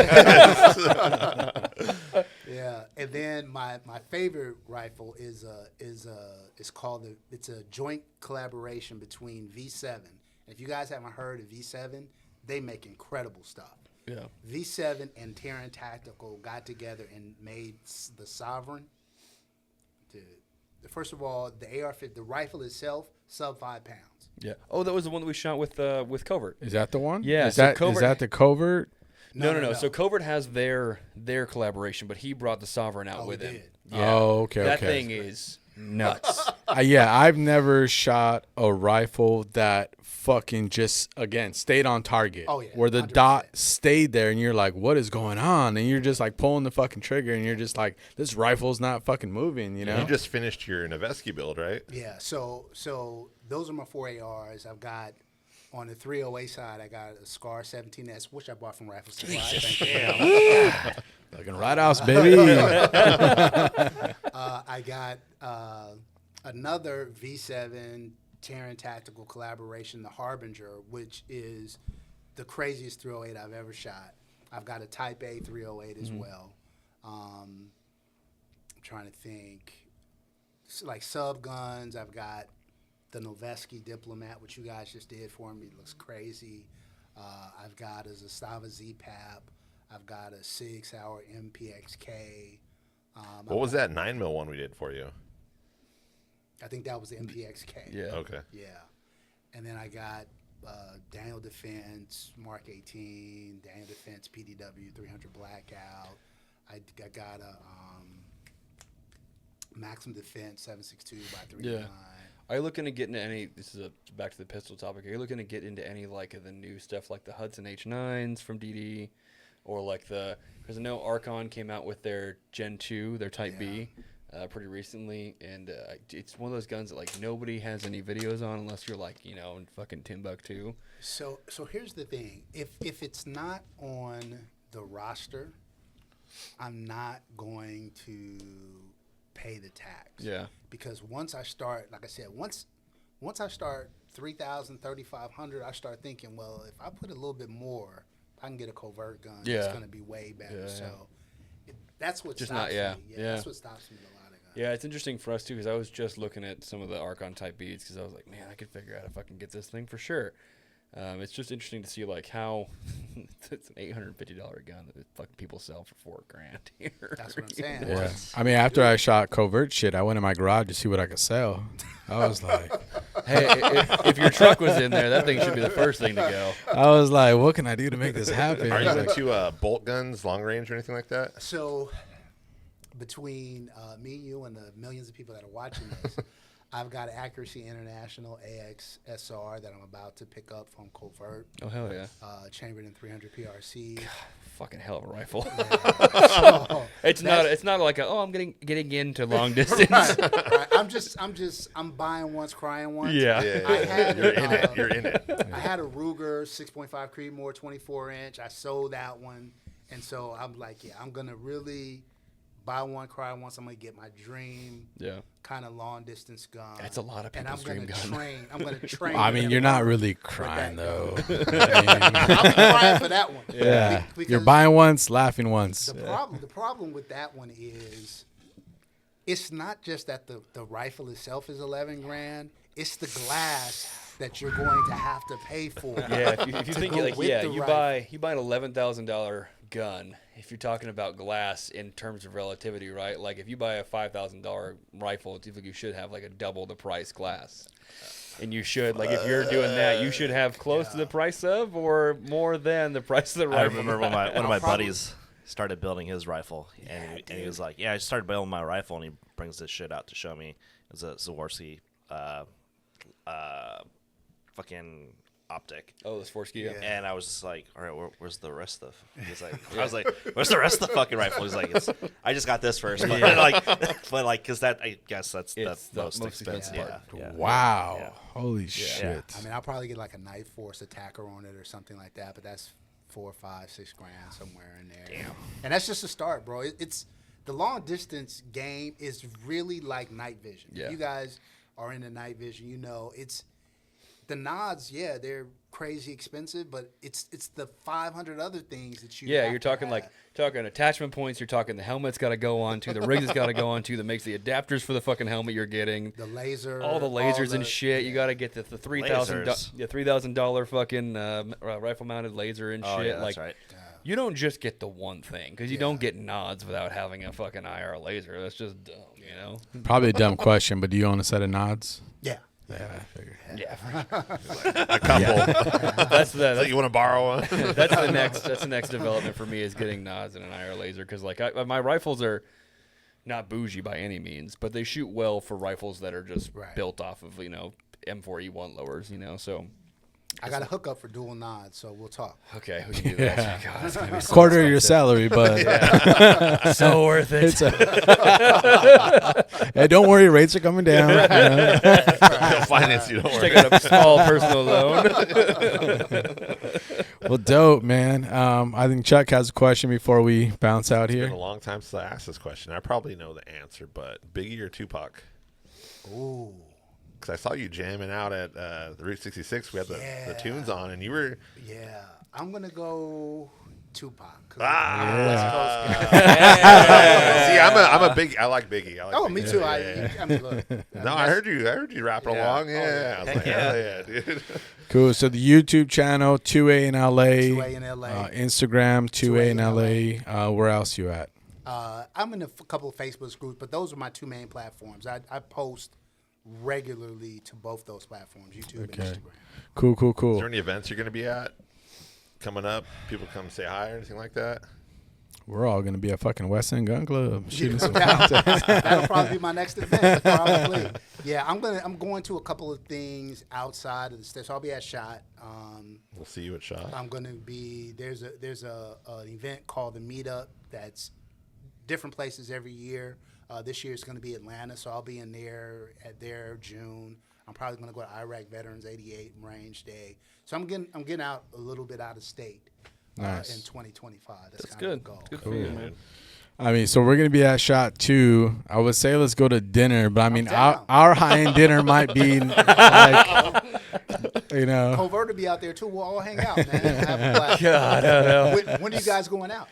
Yeah, and then my favorite rifle is called it's a joint collaboration between V7. If you guys haven't heard of V7, they make incredible stuff. Yeah. V7 and Terran Tactical got together and made the Sovereign. First of all, the AR-50, the rifle itself, sub 5 pounds. Yeah. Oh, that was the one that we shot with Covert. Is that the one? Yeah, Is so that Covert- the Covert? No. So Covert has their collaboration, but he brought the Sovereign out Oh, with he him. did. Yeah. Oh, okay. That okay. thing is nuts. Yeah, I've never shot a rifle that fucking just stayed on target. Oh, yeah, where the 100%. dot stayed there, and you're like, "What is going on?" And you're just like pulling the fucking trigger, and you're just like, "This rifle's not fucking moving," you know? You just finished your Noveski build, right? Yeah, so those are my 4 ARs. I've got On the 308 side, I got a Scar 17S, which I bought from Rifle Supply. Thank you. Fucking right house, baby. I got another V7 Terran Tactical collaboration, the Harbinger, which is the craziest 308 I've ever shot. I've got a Type A 308 as well. I'm trying to think. Like sub guns, I've got the Noveski Diplomat, which you guys just did for me. It looks crazy. I've got a Zastava Z-Pap. I've got a 6 Hour MPXK. What was that 9mm one we did for you? I think that was the MPXK. Yeah. Okay. Yeah. And then I got Daniel Defense Mark 18, Daniel Defense PDW 300 Blackout. I got a Maxim Defense 7.62 by 3.9. Yeah. Are you looking to get into any? This is back to the pistol topic. Are you looking to get into any like of the new stuff, like the Hudson H9s from DD, or like because I know Archon came out with their Gen 2, their Type B, pretty recently, and it's one of those guns that like nobody has any videos on unless you're like in fucking Timbuktu. So here's the thing: if it's not on the roster, I'm not going to pay the tax. Yeah. Because once I start, like I said, once I start 3,000, 3,500, I start thinking, well, if I put a little bit more, I can get a covert gun. Yeah. It's going to be way better. Yeah, So that's what just stops not, me. yeah. That's what stops me with a lot of guns. Yeah, it's interesting for us too because I was just looking at some of the Archon Type Bs because I was like, man, I could figure out if I can get this thing for sure. It's just interesting to see like how it's an $850 gun that fucking people sell for $4,000 here. That's what I'm saying. Yeah. I mean, after I shot covert shit, I went in my garage to see what I could sell. I was like, Hey, if your truck was in there, that thing should be the first thing to go. I was like, what can I do to make this happen? Are you Like, into bolt guns, long range, or anything like that? So between me, you, and the millions of people that are watching this, I've got Accuracy International AX SR that I'm about to pick up from Covert. Oh hell yeah! Chambered in 300 PRC. Fucking hell of a rifle. So It's not like I'm getting into long distance. right. I'm buying once, crying once. Yeah. I had, You're in it. You're in it. I had a Ruger 6.5 Creedmoor 24-inch. I sold that one, and so I'm like, yeah, I'm gonna really buy one, cry once. I'm gonna get my dream. Yeah. Kind of long distance gun. That's a lot of and people's dream gun. I'm gonna train. I mean, with you're that not gun. really crying, though. I'm crying for that one. Yeah. Because You're buying once, laughing once. The problem with that one is it's not just that the rifle itself is $11,000. It's the glass that you're going to have to pay for. Yeah, if you think go like with the you rifle. buy an $11,000 gun. If you're talking about glass in terms of relativity, right? Like if you buy a $5,000 rifle, it seems like you should have like a double the price glass. And you should, like, if you're doing that, you should have close to the price of or more than the price of the I rifle. remember when one of my Probably- buddies started building his rifle, and he was like, "Yeah, I just started building my rifle," and he brings this shit out to show me. It was a Swarovski, fucking optic. Oh, the Swarovski. Yeah. And I was just like, all right, where's the rest of? He's like, I was like, where's the rest of the fucking rifle? He's like, I just got this first, but like, because that, I guess that's It's the the most most expensive. expensive Yeah, yeah. Wow. Yeah. Holy shit. I mean, I'll probably get like a Knife Force attacker on it or something like that, but that's $4, $5, $6 grand somewhere in there. Damn. And that's just a start, bro. It's the long distance game is really like night vision. Yeah. If you guys are into night vision, you know it's the nods. Yeah, they're crazy expensive, but it's the 500 other things that you. Yeah, have you're to talking have. like attachment points. You're talking the helmet's got to go onto, the rig has got to go onto, that makes the adapters for the fucking helmet you're getting. the laser, All the lasers and the- shit. You got to get the $3,000 Lasers. $3,000 fucking rifle mounted laser and Oh, shit. yeah, that's like right. you don't just get the one thing because you don't get nods without having a fucking IR laser. That's just dumb, you know. Probably a dumb question, but do you own a set of nods? Yeah. Yeah, I figured. Yeah, A couple. that's So you want to borrow one? that's the next development for me is getting nods and an IR laser because like my rifles are not bougie by any means, but they shoot well for rifles that are just Right. built off of M4E1 lowers, you know. So I got a hookup for dual nods, so we'll talk. Okay, we can do that. God, it's gonna be so Quarter of your expensive. salary, but So worth it. hey, don't worry, rates are coming down. They'll finance you. Don't Take worry. out a small personal loan. Well, dope, man. I think Chuck has a question before we bounce out It's here. been a long time since I asked this question. I probably know the answer, but Biggie or Tupac? Ooh. Because I saw you jamming out at the Route 66. We had the tunes on, and you were Yeah, I'm gonna go Tupac. See, I'm a big. I like Biggie. I like Oh, Biggie. me too. Yeah. I mean, look. No, I heard you rapping along. Yeah, I was like, hell yeah, dude. Cool. So the YouTube channel, 2A in LA. 2A in LA. Instagram, 2A in LA. Where else you at? I'm in a couple of Facebook groups, but those are my two main platforms. I post regularly to both those platforms, YouTube and Instagram. Cool. Is there any events you're going to be at coming up? People come say hi or anything like that? We're all going to be at fucking West End Gun Club. Shooting some That'll probably be my next event. Probably. Yeah, I'm going to a couple of things outside of the state. So I'll be at SHOT. We'll see you at SHOT. I'm going to be there's an event called the Meetup that's different places every year. This year it's going to be Atlanta, so I'll be in there at June. I'm probably going to go to Iraq Veterans 88 Range Day. So I'm getting out a little bit out of state in 2025. That's kind good. of the goal. Good for you, man. I mean, so we're going to be at SHOT too. I would say let's go to dinner, but I mean, down. our high-end dinner might be like, you know. Covert will be out there too. We'll all hang out, man. Have a blast. God, I don't know. When are you guys going out?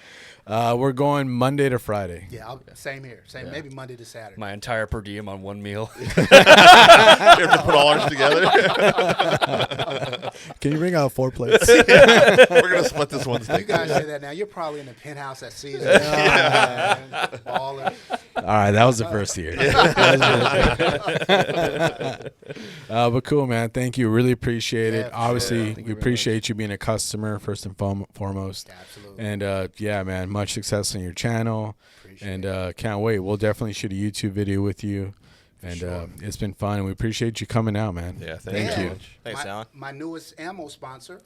We're going Monday to Friday. Yeah, same here. Maybe Monday to Saturday. My entire per diem on one meal. You have to put all ours together. Can you bring out 4 plates? We're going to split this one You steak. guys say that now. You're probably in the penthouse at Caesar. Baller. All right, that was the first year. But cool, man. Thank you. Really appreciate it. Yeah, for Obviously, Thank we you very appreciate you being a customer first and foremost. Absolutely. And yeah, man, much success on your channel. Appreciate And can't wait. We'll definitely shoot a YouTube video with you. And it's been fun. And we appreciate you coming out, man. Yeah, thank you. Thanks, Alan. My newest ammo sponsor,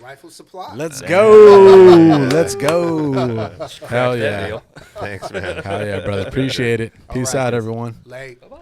Rifle Supply. Let's go. Let's go. Hell That yeah. deal. Thanks, man. Hell yeah, brother. Appreciate it. Peace right. out, everyone. Late. Bye-bye.